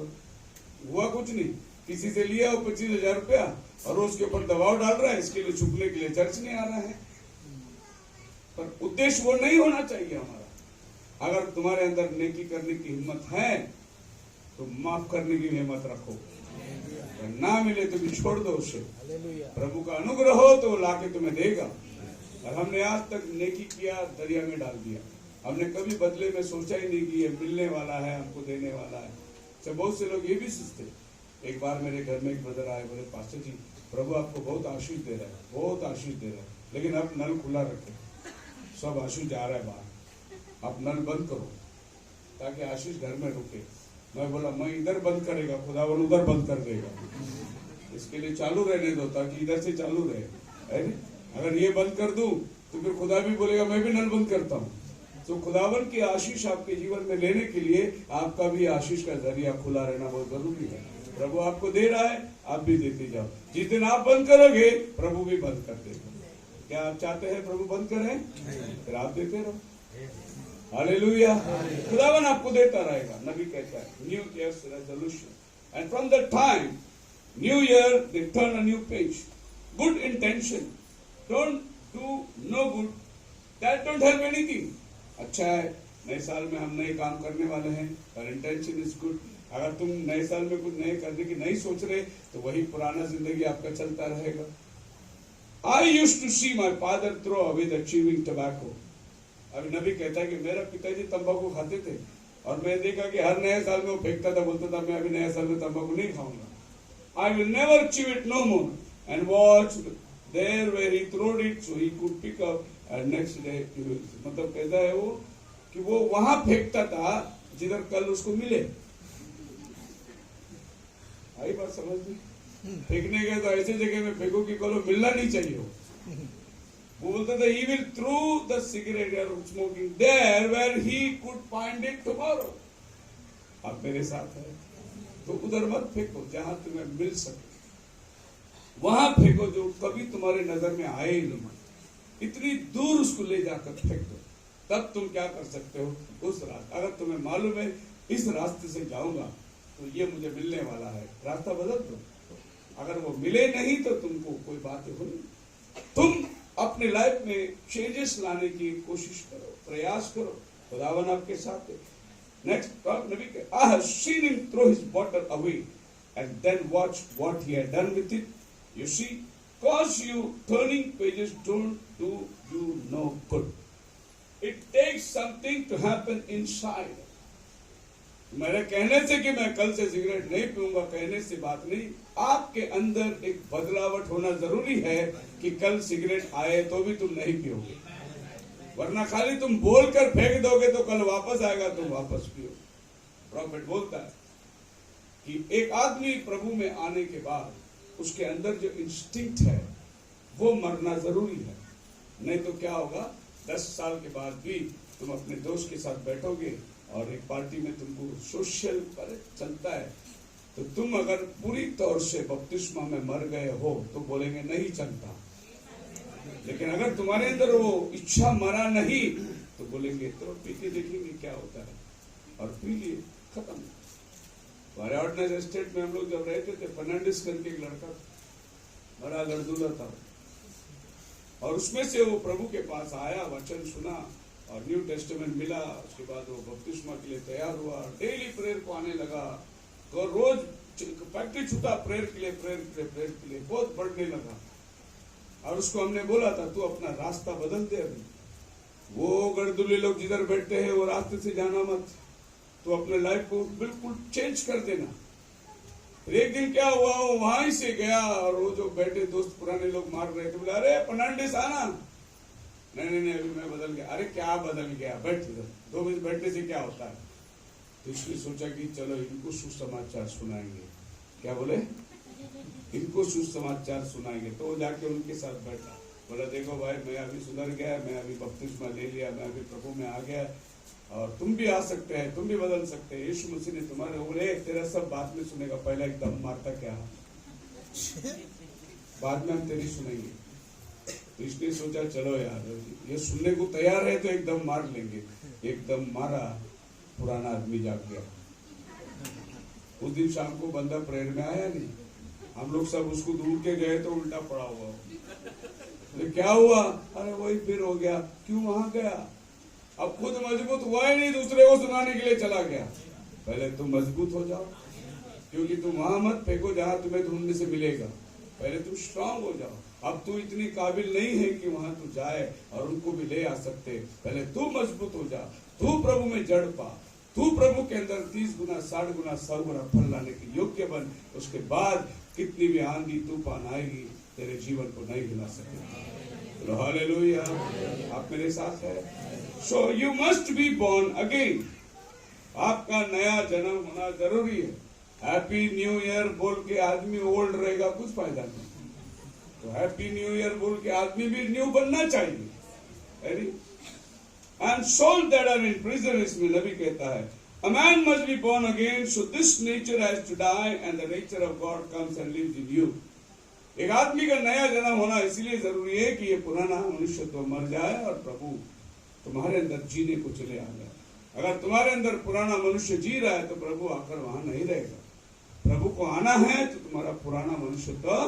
हुआ कुछ नहीं, किसी से लिया 25,000 रुपया और उसके ऊपर दबाव डाल रहा है, इसके लिए छुपने के लिए चर्च नहीं आ रहा है। पर उद्देश्य वो नहीं होना चाहिए हमारा। अगर तुम्हारे अंदर नेकी करने की हिम्मत है तो माफ करने की हिम्मत रखो, ना मिले तो भी छोड़ दो उसे। प्रभु का अनुग्रह हो तो लाके तुम्हें देगा। और हमने आज तक नेकी किया, दरिया में डाल दिया, हमने कभी बदले में सोचा ही नहीं कि ये मिलने वाला है, हमको देने वाला है। तो बहुत से लोग ये भी सोचते। एक बार मेरे घर में एक ब्रदर आए, बोले पास्टर जी प्रभु आपको बहुत आशीष दे रहा है, बहुत आशीष दे रहा है, लेकिन आप नल खुला रखे, सब आशीष जा रहा है बाहर, आप नल बंद करो ताकि आशीष घर में रुके। मैं बोला मैं इधर बंद करेगा, खुदावन उधर बंद कर देगा, इसके लिए चालू रहने दो ताकि इधर से चालू रहे। अगर ये बंद कर दूं तो फिर खुदा भी बोलेगा मैं भी नल बंद करता हूँ। तो खुदावन की आशीष आपके जीवन में लेने के लिए आपका भी आशीष का जरिया खुला रहना बहुत जरूरी है। प्रभु आपको दे रहा है, आप भी देते जाओ। जिस दिन आप बंद करोगे प्रभु भी बंद कर देगा। क्या आप चाहते हैं प्रभु बंद करें? फिर आप देते रहो। हालेलुया। खुदावन आपको देता रहेगा। नबी कहता है new years resolution and from that time new year they turn a new page. Good intention don't do no good, that don't help anything. अच्छा है, नए साल में हम नए काम करने वाले हैं और इंटेंशन इज गुड। अगर तुम नए साल में कुछ नए करने की नहीं सोच रहे तो वही पुराना जिंदगी आपका चलता रहेगा। I used to see my father throw away the chewing tobacco. अभी नबी कहता है कि मेरा पिताजी तंबाकू खाते थे और मैं देखा कि हर नए साल में वो फेंकता था, बोलता था मैं अभी नए साल में तंबाकू नहीं खाऊंगा। I will never chew it no more and watch there where he throwed it so he could pick up and next day he will, मतलब कहता है वो कि वो वहां फेंकता था जिधर कल उसको मिले। आई बात समझ में? फेंकने गए तो ऐसे जगह में फेंको कि कल मिलना नहीं चाहिए हो। वो बोलता था he will throw the cigarette or smoking there where he could find it tomorrow। आप मेरे साथ है तो उधर मत फेंको जहां तुम्हें मिल सके, वहां फेंको जो कभी तुम्हारे नजर में आए ही नहीं। इतनी दूर उसको ले जाकर फेंक दो, तब तुम क्या कर सकते हो उस रास्ते। अगर तुम्हें मालूम है इस रास्ते से जाऊंगा तो ये मुझे मिलने वाला है, रास्ता बदल दो। अगर वो मिले नहीं तो तुमको कोई बात हो नहीं। तुम अपने लाइफ में चेंजेस लाने की कोशिश करो, प्रयास करो, खुदावन आपके साथ है। नेक्स्ट नबी के I have seen him throw his bottle away and then watch what he had done with it. You see, cause you turning pages don't do you no good. It takes something to happen inside. मेरे कहने से कि मैं कल से cigarette नहीं पीऊंगा कहने से बात नहीं, आपके अंदर एक बदलावट होना जरूरी है कि कल सिगरेट आए तो भी तुम नहीं पियोगे। वरना खाली तुम बोलकर फेंक दोगे तो कल वापस आएगा, तुम वापस पियो। प्रॉफिट बोलता है कि एक आदमी प्रभु में आने के बाद उसके अंदर जो इंस्टिंक्ट है वो मरना जरूरी है। नहीं तो क्या होगा, 10 साल के बाद भी तुम अपने दोस्त के साथ बैठोगे और एक पार्टी में तुमको सोशल पर चलता है तो तुम अगर पूरी तौर से बपतिस्मा में मर गए हो तो बोलेंगे नहीं चलता। लेकिन अगर तुम्हारे अंदर वो इच्छा मरा नहीं तो बोलेंगे तो पी के देखेंगे क्या होता है, और पी लिए, खत्म। हमारे ऑर्डिनरी स्टेट में हम लोग जब रहते थे, फर्नांडिस करके एक लड़का बड़ा लड़दूला था और उसमें से वो प्रभु के पास आया, वचन सुना और न्यू टेस्टामेंट मिला। उसके बाद वो बपतिस्मा के लिए तैयार हुआ, डेली प्रेयर को आने लगा, तो रोज फैक्ट्री छूटा प्रेयर के लिए बहुत बढ़ने लगा। और उसको हमने बोला था तू अपना रास्ता बदल दे, अभी वो गड़दुल्ले लोग जिधर बैठते हैं वो रास्ते से जाना मत, तो अपने लाइफ को बिल्कुल चेंज कर देना। एक दिन क्या हुआ, वो वहां से गया और वो जो बैठे दोस्त पुराने लोग मार रहे थे, बोले अरे फर्नांडिस आना। नहीं अभी मैं बदल गया। अरे क्या बदल गया, बैठ इधर, 2 मिनट बैठने से क्या होता है। तो इसने सोचा कि चलो इनको सुसमाचार सुनाएंगे। क्या बोले, इनको सुसमाचार सुनाएंगे। तो वो जाके उनके साथ बैठा, बोला देखो भाई मैं अभी सुधर गया, मैं अभी बपतिस्मा ले लिया, मैं अभी प्रभु में आ गया और तुम भी आ सकते हैं, तुम भी बदल सकते हैं। यीशु मसीह ने तुम्हारे बोले तेरा सब बाद में सुनेगा, पहला एक दम मारता क्या, बाद में हम तेरी सुनेंगे। तो इसने सोचा चलो यार ये सुनने को तैयार है तो एकदम मार लेंगे। एकदम मारा, पुराना आदमी जाग गया। उस दिन शाम को बंदा प्रेयर में आया नहीं, हम लोग सब उसको ढूंढ के गए तो उल्टा पड़ा हुआ। तो क्या हुआ, अरे वही फिर हो गया। क्यों वहां गया, अब खुद मजबूत हुआ ही नहीं, दूसरे को सुनाने के लिए चला गया। पहले तुम मजबूत हो जाओ, क्योंकि तुम वहां मत फेंको जहां तुम्हें ढूंढने से मिलेगा। पहले तुम स्ट्रांग हो जाओ। अब तू इतनी काबिल नहीं है कि वहां तू जाए और उनको भी ले आ सकते। पहले तू मजबूत हो जा, तू प्रभु में जड़ पा, तू प्रभु के अंदर 30 गुना 60 गुना 100 गुना फल लाने के योग्य बन। उसके बाद कितनी भी आंधी तूफान आएगी तेरे जीवन को नहीं हिला सकेगी। हालेलुया, आप मेरे साथ है। So you must be born again. आपका नया जन्म होना जरूरी है। हैप्पी न्यू ईयर बोल के आदमी ओल्ड रहेगा, कुछ फायदा नहीं। तो हैप्पी न्यू ईयर बोल के आदमी भी न्यू बनना चाहिए। And soul that are in prison, इसमें नबी कहता है a man must be born again, so this nature has to die and the nature of God comes and lives in you। एक आदमी का नया जन्म होना इसलिए जरूरी है कि ये पुराना मनुष्य तो मर जाए और प्रभु तुम्हारे अंदर जीने को चले आ जाए। अगर तुम्हारे अंदर पुराना मनुष्य जी रहा है तो प्रभु आकर वहां नहीं रहेगा। प्रभु को आना है तो तुम्हारा पुराना मनुष्य तो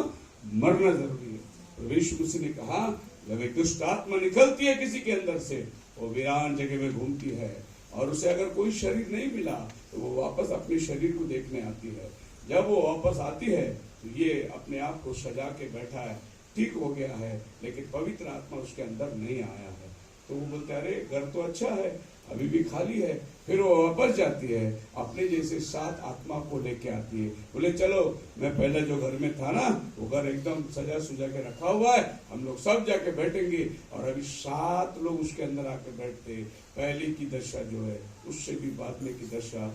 मरना जरूरी है। प्रभु यीशु मसीह ने कहा जब एक दुष्ट आत्मा निकलती है किसी के अंदर से, वो वीरान जगह में घूमती है और उसे अगर कोई शरीर नहीं मिला तो वो वापस अपने शरीर को देखने आती है। जब वो वापस आती है तो ये अपने आप को सजा के बैठा है, ठीक हो गया है, लेकिन पवित्र आत्मा उसके अंदर नहीं आया है। तो वो बोलते अरे घर तो अच्छा है, अभी भी खाली है। फिर वो वापस जाती है, अपने जैसे 7 आत्मा को लेके आती है। बोले चलो, मैं पहले जो घर में था ना, वो घर एकदम सजा सुजा के रखा हुआ है, हम लोग सब जाके बैठेंगे। और अभी 7 लोग उसके अंदर आके बैठते। पहले की दशा जो है उससे भी बाद में की दशा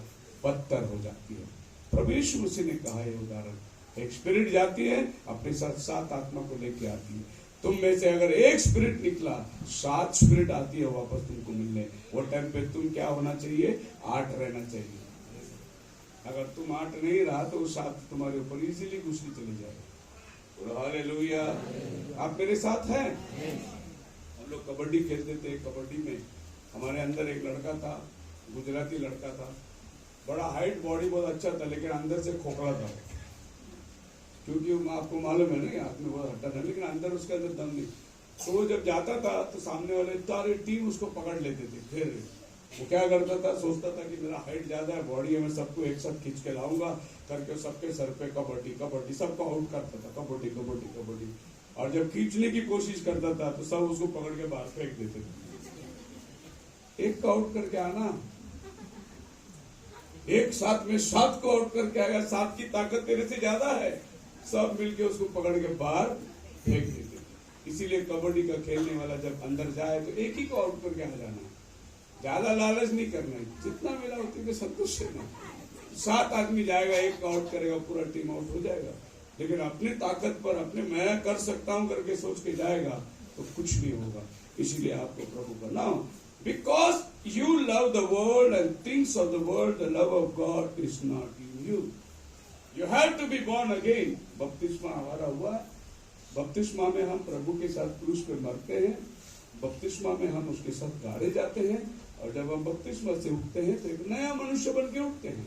बदतर हो जाती है। प्रभु यीशु मसीह ने कहा है उदाहरण, एक स्पिरिट जाती है, अपने साथ 7 आत्मा को लेके आती है। तुम में से अगर एक स्पिरिट निकला, 7 स्पिरिट आती है वापस तुमको मिलने। वो टाइम पे तुम क्या होना चाहिए? 8 रहना चाहिए। अगर तुम 8 नहीं रहा तो 7 तुम्हारे ऊपर इजीली घुसनी चली जाएगी। हालेलुया। आप मेरे साथ हैं? हम लोग कबड्डी खेलते थे। कबड्डी में हमारे अंदर एक लड़का था, गुजराती लड़का था, बड़ा हाइट, बॉडी बहुत अच्छा था, लेकिन अंदर से खोखला था। क्योंकि आपको मालूम है ना, हाथ में बहुत हड्डा था, लेकिन अंदर उसके अंदर दम नहीं। तो वो जब जाता था तो सामने वाले सारे टीम उसको पकड़ लेते थे। फिर वो क्या करता था, सोचता था कि मेरा हाइट ज्यादा है, बॉडी है, मैं सबको एक साथ खींच के लाऊंगा करके सबके सर पे कबड्डी कबड्डी सबको आउट करता था, कबड्डी कबड्डी कबड्डी। और जब खींचने की कोशिश करता था तो सब उसको पकड़ के बाहर फेंक देते थे। एक को आउट करके आना, एक साथ में 7 को आउट करके आएगा, 7 की ताकत तेरे से ज्यादा है। सब मिलके उसको पकड़ के बाहर फेंक देते। इसीलिए कबड्डी का खेलने वाला जब अंदर जाए तो एक ही को आउट करके आ जाना, ज्यादा लालच नहीं करना है, जितना मिला उतने में संतुष्ट रहना। 7 आदमी जाएगा, एक को आउट करेगा, पूरा टीम आउट हो जाएगा। लेकिन अपनी ताकत पर, अपने मैं कर सकता हूं करके सोच के जाएगा तो कुछ नहीं होगा। इसीलिए आपको प्रभु का नाम, because you love the world and things of the world, the love of God is not in you. You have to be born again। बपतिस्मा हमारा हुआ। बपतिस्मा में हम प्रभु के साथ क्रूस पे मरते हैं, बपतिस्मा में हम उसके साथ गाड़े जाते हैं, और जब हम बपतिस्मा से उठते हैं तो एक नया मनुष्य बन के उठते हैं।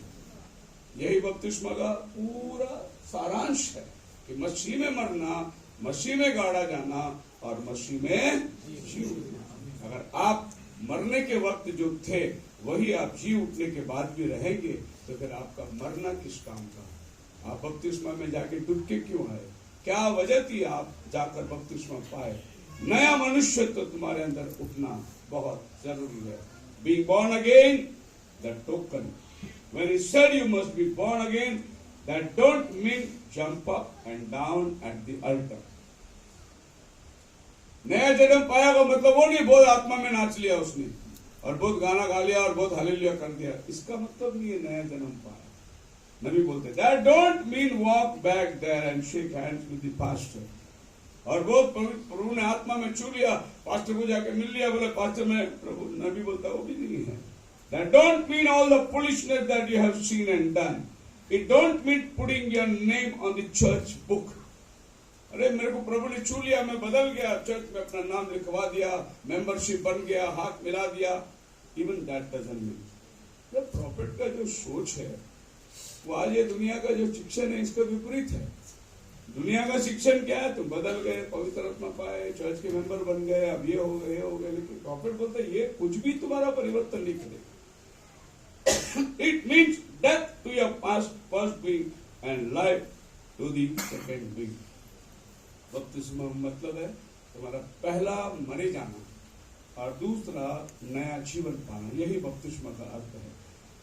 यही बपतिस्मा का पूरा सारांश है कि मसीह में मरना, मसीह में गाड़ा जाना और मसीह में जी उठना। अगर आप मरने के वक्त जो थे वही आप जी उठने के बाद भी रहेंगे तो फिर आपका मरना किस काम का? आप बपतिस्मा में जाके डुबके क्यों आए? क्या वजह थी आप जाकर बपतिस्मा पाए? नया मनुष्य तो तुम्हारे अंदर उठना बहुत जरूरी है। Being born again, the token. When he said you must be born again, that don't mean jump up and down at the altar. नया जन्म पाया का मतलब वो नहीं बहुत आत्मा में नाच लिया उसने और बहुत गाना गा लिया और बहुत हालेलुया कर दिया, इसका मतलब नहीं है नया जन्म पाया। नबी बोलते that don't mean walk back there and shake hands with the pastor। और बहुत प्रभु ने आत्मा में छू लिया, पास्टर को जाके मिल लिया, बोले पास्टर में प्रभु, नबी बोलता वो भी नहीं है। that don't mean all the foolishness that you have seen and done। it don't mean putting your name on the church book। अरे मेरे को प्रभु ने छू लिया, मैं बदल गया, चर्च में अपना नाम लिखवा दिया, मेंबरशिप बन गया, हाथ मिला दिया। Even that doesn't mean. Profit का जो सोच है वो आज ये दुनिया का जो शिक्षण है इसका विपरीत है। दुनिया का शिक्षण क्या है? तुम बदल गए, पवित्र आत्मा पाए, चर्च के मेंबर बन गए, अब ये हो गए, हो गए। लेकिन प्रॉफिट बोलता है ये कुछ भी तुम्हारा परिवर्तन नहीं करेगा। It means death to your first being and life to the second being. बपतिस्मा मतलब है तुम्हारा पहला मरे जाना और दूसरा नया जीवन पाना, यही बपतिस्मा का अर्थ है।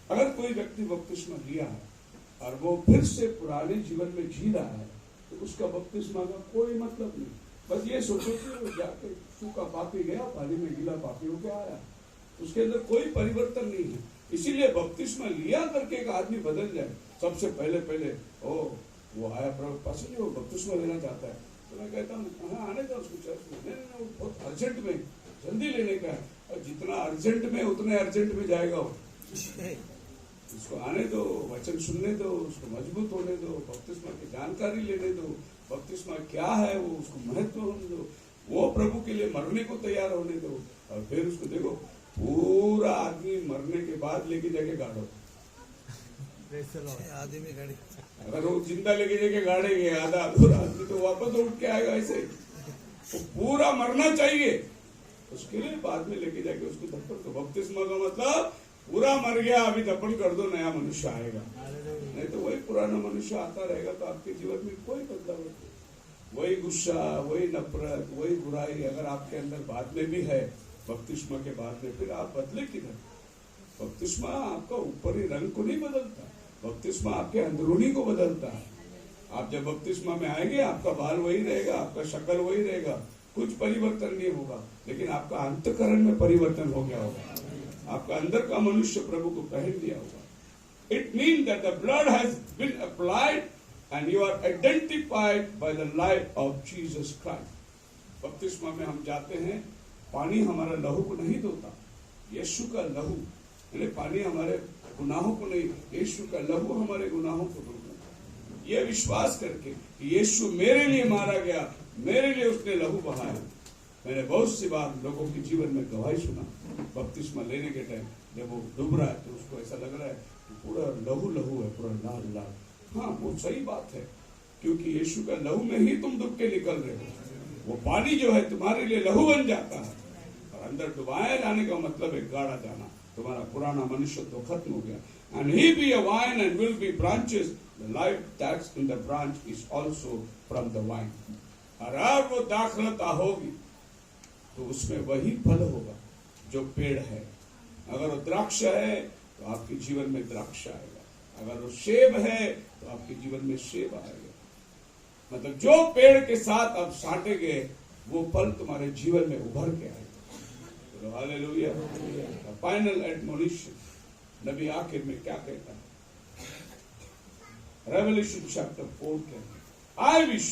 अगर कोई व्यक्ति बपतिस्मा लिया है और वो फिर से पुराने जीवन में जी रहा है तो उसका बपतिस्मा का कोई मतलब नहीं। बस ये सोचो कि वो जाके सूखा पापी गया, पानी में गीला पापी होके आया, उसके अंदर कोई परिवर्तन नहीं है। इसीलिए बपतिस्मा लिया करके एक आदमी बदल जाए। सबसे पहले वो आया प्रभु पास वो बपतिस्मा लेना चाहता है तो मैं कहता हूँ हाँ आने दो उसको चर्च में। नहीं, वो बहुत अर्जेंट में जल्दी लेने का है, और जितना अर्जेंट में उतने अर्जेंट में जाएगा वो। उसको आने दो, वचन सुनने दो, उसको मजबूत होने दो, बपतिस्मा की जानकारी लेने दो, बपतिस्मा क्या है वो उसको महत्व होने दो, वो प्रभु के लिए मरने को तैयार होने दो। और फिर उसको देखो पूरा आदमी मरने के बाद लेके जाके गाड़ो। आदमी गाड़ी अगर वो जिंदा लेके जाके गाड़ेंगे आधा अधूरा आदमी तो वापस उठ के आएगा। ऐसे वो पूरा मरना चाहिए, उसके लिए बाद में लेके जाके उसको दफन करो। बपतिस्मा का मतलब पूरा मर गया, अभी दफन कर दो, नया मनुष्य आएगा। नहीं तो वही पुराना मनुष्य आता रहेगा तो आपके जीवन में कोई बदलाव नहीं। वही गुस्सा, वही नफरत, वही बुराई अगर आपके अंदर बाद में भी है बपतिस्मा के बाद में फिर आप बदले किधर? बपतिस्मा आपका ऊपरी रंग को नहीं बदलता, बपतिस्मा आपके अंदरूनी को बदलता है। आप जब बपतिस्मा में आएंगे आपका बाल वही रहेगा, आपका शक्ल वही रहेगा, कुछ परिवर्तन नहीं होगा, लेकिन आपका अंतःकरण में परिवर्तन हो गया होगा, आपका अंदर का मनुष्य प्रभु को पहन लिया होगा। It means that the blood has been applied and you are identified by the life of Jesus Christ. बपतिस्मा में हम जाते हैं, पानी हमारा लहू को नहीं धोता, यीशु का लहू, यानी पानी हमारे गुनाहों को नहीं, यीशु का लहू हमारे गुनाहों को धोता। यह विश्वास करके कि यीशु मेरे लिए मारा गया, मेरे लिए उसने लहू बहाया। मैंने बहुत सी बार लोगों के जीवन में गवाही सुना, बपतिस्मा लेने के टाइम जब वो डूब रहा है तो उसको ऐसा लग रहा है कि पूरा लहू लहू है, पूरा लाल लाल। हाँ, वो सही बात है, क्योंकि यीशु का लहू में ही तुम डूब के निकल रहे हो। वो पानी जो है तुम्हारे लिए लहू बन जाता है, और अंदर डुबाए जाने का मतलब है गाड़ा जाना। तुम्हारा पुराना मनुष्य तो खत्म हो गया। And he be a vine and will be branches. The life that's in the branch is also from the vine. और वो दाखलता होगी तो उसमें वही फल होगा जो पेड़ है। अगर वो द्राक्ष है तो आपके जीवन में द्राक्ष आएगा, अगर वो सेब है तो आपके जीवन में सेब आएगा। मतलब जो पेड़ के साथ आप साटे गए वो फल तुम्हारे जीवन में उभर के आएगा। तो हालेलुया। फाइनल एडमोनिशन, नबी आखिर में क्या कहता है? रेवल्यूशन चैप्टर 4 कहता है, I wish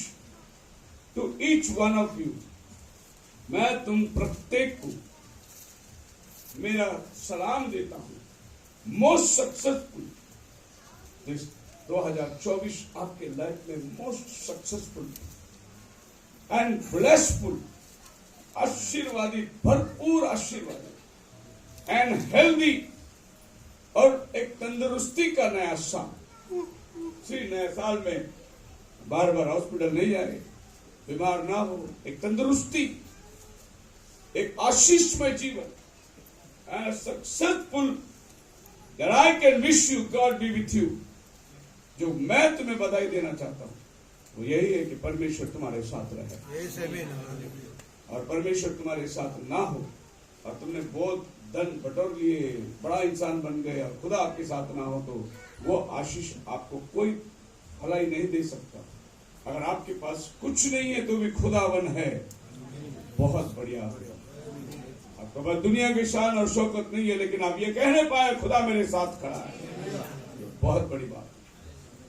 to each one of you, मैं तुम प्रत्येक को मेरा सलाम देता हूं। मोस्ट सक्सेसफुल, 2024 आपके लाइफ में मोस्ट सक्सेसफुल एंड ब्लेसफुल, आशीर्वादी, भरपूर आशीर्वादी एंड हेल्दी, और एक तंदुरुस्ती का नया साल। नए साल में बार बार हॉस्पिटल नहीं जाए, बीमार ना हो, एक तंदुरुस्ती, एक आशीषमय जीवन, and successful that I can wish you, God B with you. जो मैं तुम्हें बधाई देना चाहता हूं वो यही है कि परमेश्वर तुम्हारे साथ रहे, और परमेश्वर तुम्हारे साथ ना हो और तुमने बहुत धन बटोर लिए, बड़ा इंसान बन गए और खुदा आपके साथ ना हो, तो वो आशीष आपको कोई भलाई नहीं दे सकता। अगर आपके पास कुछ नहीं है तो भी खुदावन है, बहुत बढ़िया है। आपके पास दुनिया की शान और शौकत नहीं है, लेकिन आप ये कहने पाए खुदा मेरे साथ खड़ा है, बहुत बड़ी बात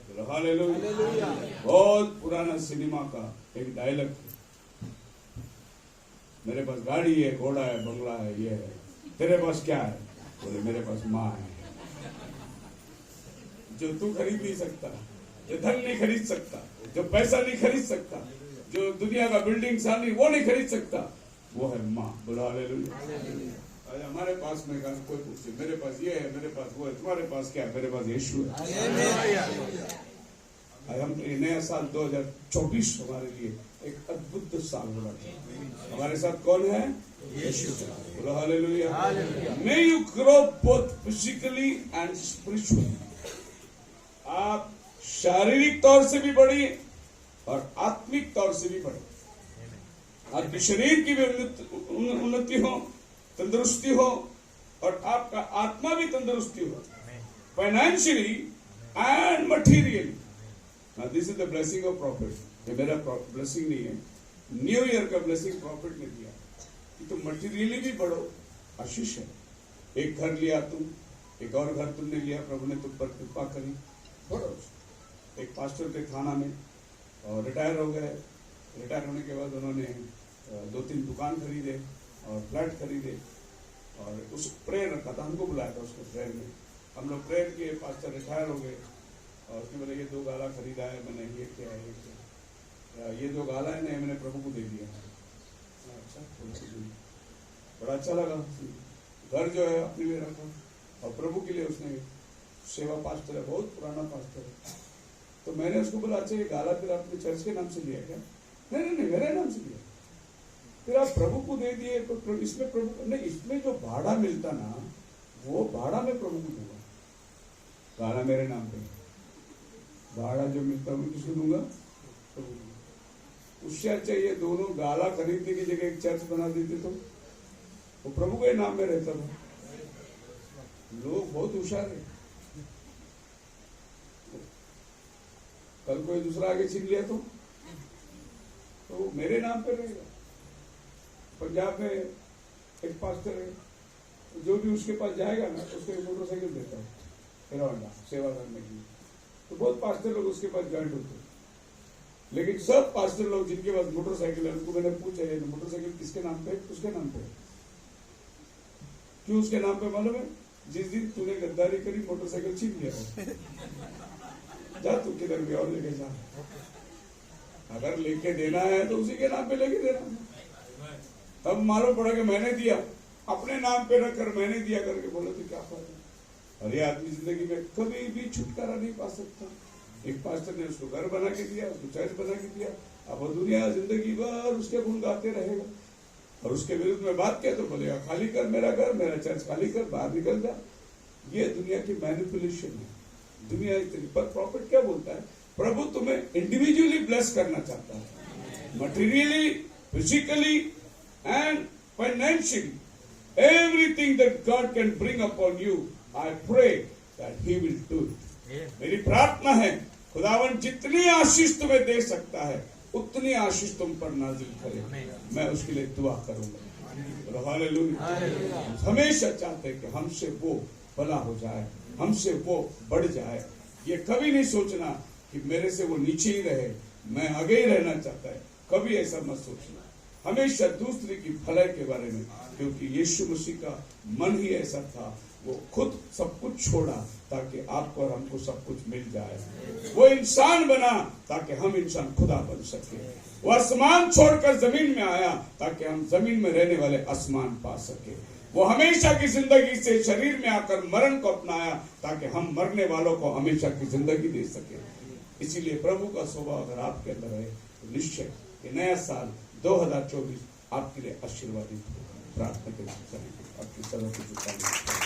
है। हालेलुया। बहुत पुराना सिनेमा का एक डायलॉग है, मेरे पास गाड़ी है, घोड़ा है, बंगला है, ये है, तेरे पास क्या है? बोले मेरे पास माँ है, जो तू खरीद नहीं सकता, जो धन नहीं खरीद सकता, जो पैसा नहीं खरीद सकता, जो दुनिया का बिल्डिंग सानी वो नहीं खरीद सकता, वो है माँ। बोला हालेलुया। हमारे पास में कोई पूछे मेरे पास ये है, मेरे पास वो है, तुम्हारे पास क्या है? मेरे पास यीशु है। हम नया साल 2024 हमारे लिए एक अद्भुत साल हो रहा है। हमारे साथ कौन है? यीशु। Hallelujah. May you grow both physically and spiritually. आप शारीरिक तौर से भी बढ़िए और आत्मिक तौर से भी बढ़े। आपके शरीर की भी उन्नति हो, तंदुरुस्ती हो, और आपका आत्मा भी तंदुरुस्ती हो, financially and materially. This is the blessing of profit. ये मेरा ब्लेसिंग नहीं है, न्यू ईयर का ब्लेसिंग प्रॉफिट ने दिया कि तुम मटीरियली भी बढ़ो, आशीष है। एक घर लिया तुम, एक और घर तुमने लिया, प्रभु ने तुम पर कृपा करी, बढ़ो। एक पास्टर के थाना में और रिटायर हो गए, रिटायर होने के बाद उन्होंने 2-3 दुकान खरीदे और फ्लैट खरीदे, और उस प्रेयर रखा था, हमको बुलाया था उसको प्रेयर में। हम लोग प्रेयर किए, पास्टर रिटायर हो गए, और उसने बोले ये 2 गाला खरीदा है मैंने, ये क्या है, ये क्या, ये 2 गाला है नहीं, मैंने प्रभु को दे दिया। अच्छा, बड़ा अच्छा लगा। घर जो है अपने लिए रखा और प्रभु के लिए उसने सेवा, पास्टर है, बहुत पुराना पास्टर है। तो मैंने उसको बोला अच्छा ये गाला फिर आपने चर्च के नाम से लिया क्या? नहीं, मेरे नाम से लिया। फिर आप प्रभु को दे दिए, तो इसमें प्रभु नहीं, इसमें जो भाड़ा मिलता ना वो भाड़ा में प्रभु को दूंगा, गाला मेरे नाम पे, भाड़ा जो मिलता है किसको दूंगा? प्रभु। उससे अच्छा ये दोनों गाला खरीदने की जगह एक चर्च बना देते तो वो प्रभु के नाम में रहता था। लोग बहुत होशियार है। कल कोई दूसरा आगे छीन लिया तो वो मेरे नाम पे रहेगा। पंजाब में एक पास्टर है, जो भी उसके पास जाएगा ना उसको एक मोटरसाइकिल देता है हीरो होंडा सेवा करने के लिए। तो बहुत पास्टर लोग उसके पास ज्वाइंट होते हैं, लेकिन सब पास्टर लोग जिनके पास मोटरसाइकिल है उनको मैंने पूछा है मोटरसाइकिल किसके नाम पे? उसके नाम पे। क्यों उसके नाम पे मालूम है? जिस दिन तूने गद्दारी करी मोटरसाइकिल छीन लिया जा तू किधर भी और लेके जा। अगर लेके देना है तो उसी के नाम पे लेके देना। अब मालूम पड़ा कि मैंने दिया, अपने नाम पे रख कर मैंने दिया करके बोले तो क्या फायदा। अरे आदमी जिंदगी में कभी भी छुटकारा नहीं पा सकता। एक पास्टर ने उसको घर बना के दिया, उसको चर्च बना के दिया, अब वो दुनिया जिंदगी भर उसके गुण गाते रहेगा। और उसके विरुद्ध में बात किया तो बोलेगा खाली कर मेरा घर, मेरा चर्च खाली कर, बाहर निकल जा। ये दुनिया की मैनिपुलेशन है। दुनिया इतनी, पर प्रॉफिट क्या बोलता है? प्रभु तुम्हें इंडिविजुअली ब्लेस करना चाहता है, materially, physically and financially. Everything that God can bring upon you, I pray that he will do it. मेरी प्रार्थना है खुदावन जितनी आशीष तुम्हें दे सकता है उतनी आशीष तुम पर नाजिल करे। मैं उसके लिए दुआ करूंगा। हालेलुया। हमेशा चाहते हैं कि हमसे वो भला हो जाए, हमसे वो बढ़ जाए। ये कभी नहीं सोचना कि मेरे से वो नीचे ही रहे, मैं आगे ही रहना चाहता है। कभी ऐसा मत सोचना, हमेशा दूसरे की भलाई के बारे में, क्योंकि यीशु मसीह का मन ही ऐसा था। वो खुद सब कुछ छोड़ा ताकि आपको और हमको सब कुछ मिल जाए। वो इंसान बना ताकि हम इंसान खुदा बन सके। वो आसमान छोड़कर जमीन में आया ताकि हम जमीन में रहने वाले आसमान पा सके। वो हमेशा की जिंदगी से शरीर में आकर मरण को अपनाया ताकि हम मरने वालों को हमेशा की जिंदगी दे सके। इसीलिए प्रभु का स्वभाव अगर आपके अंदर है तो निश्चय कि नया साल 2024 आपके लिए आशीर्वादित हो। प्रार्थना के लिए आपकी सर्व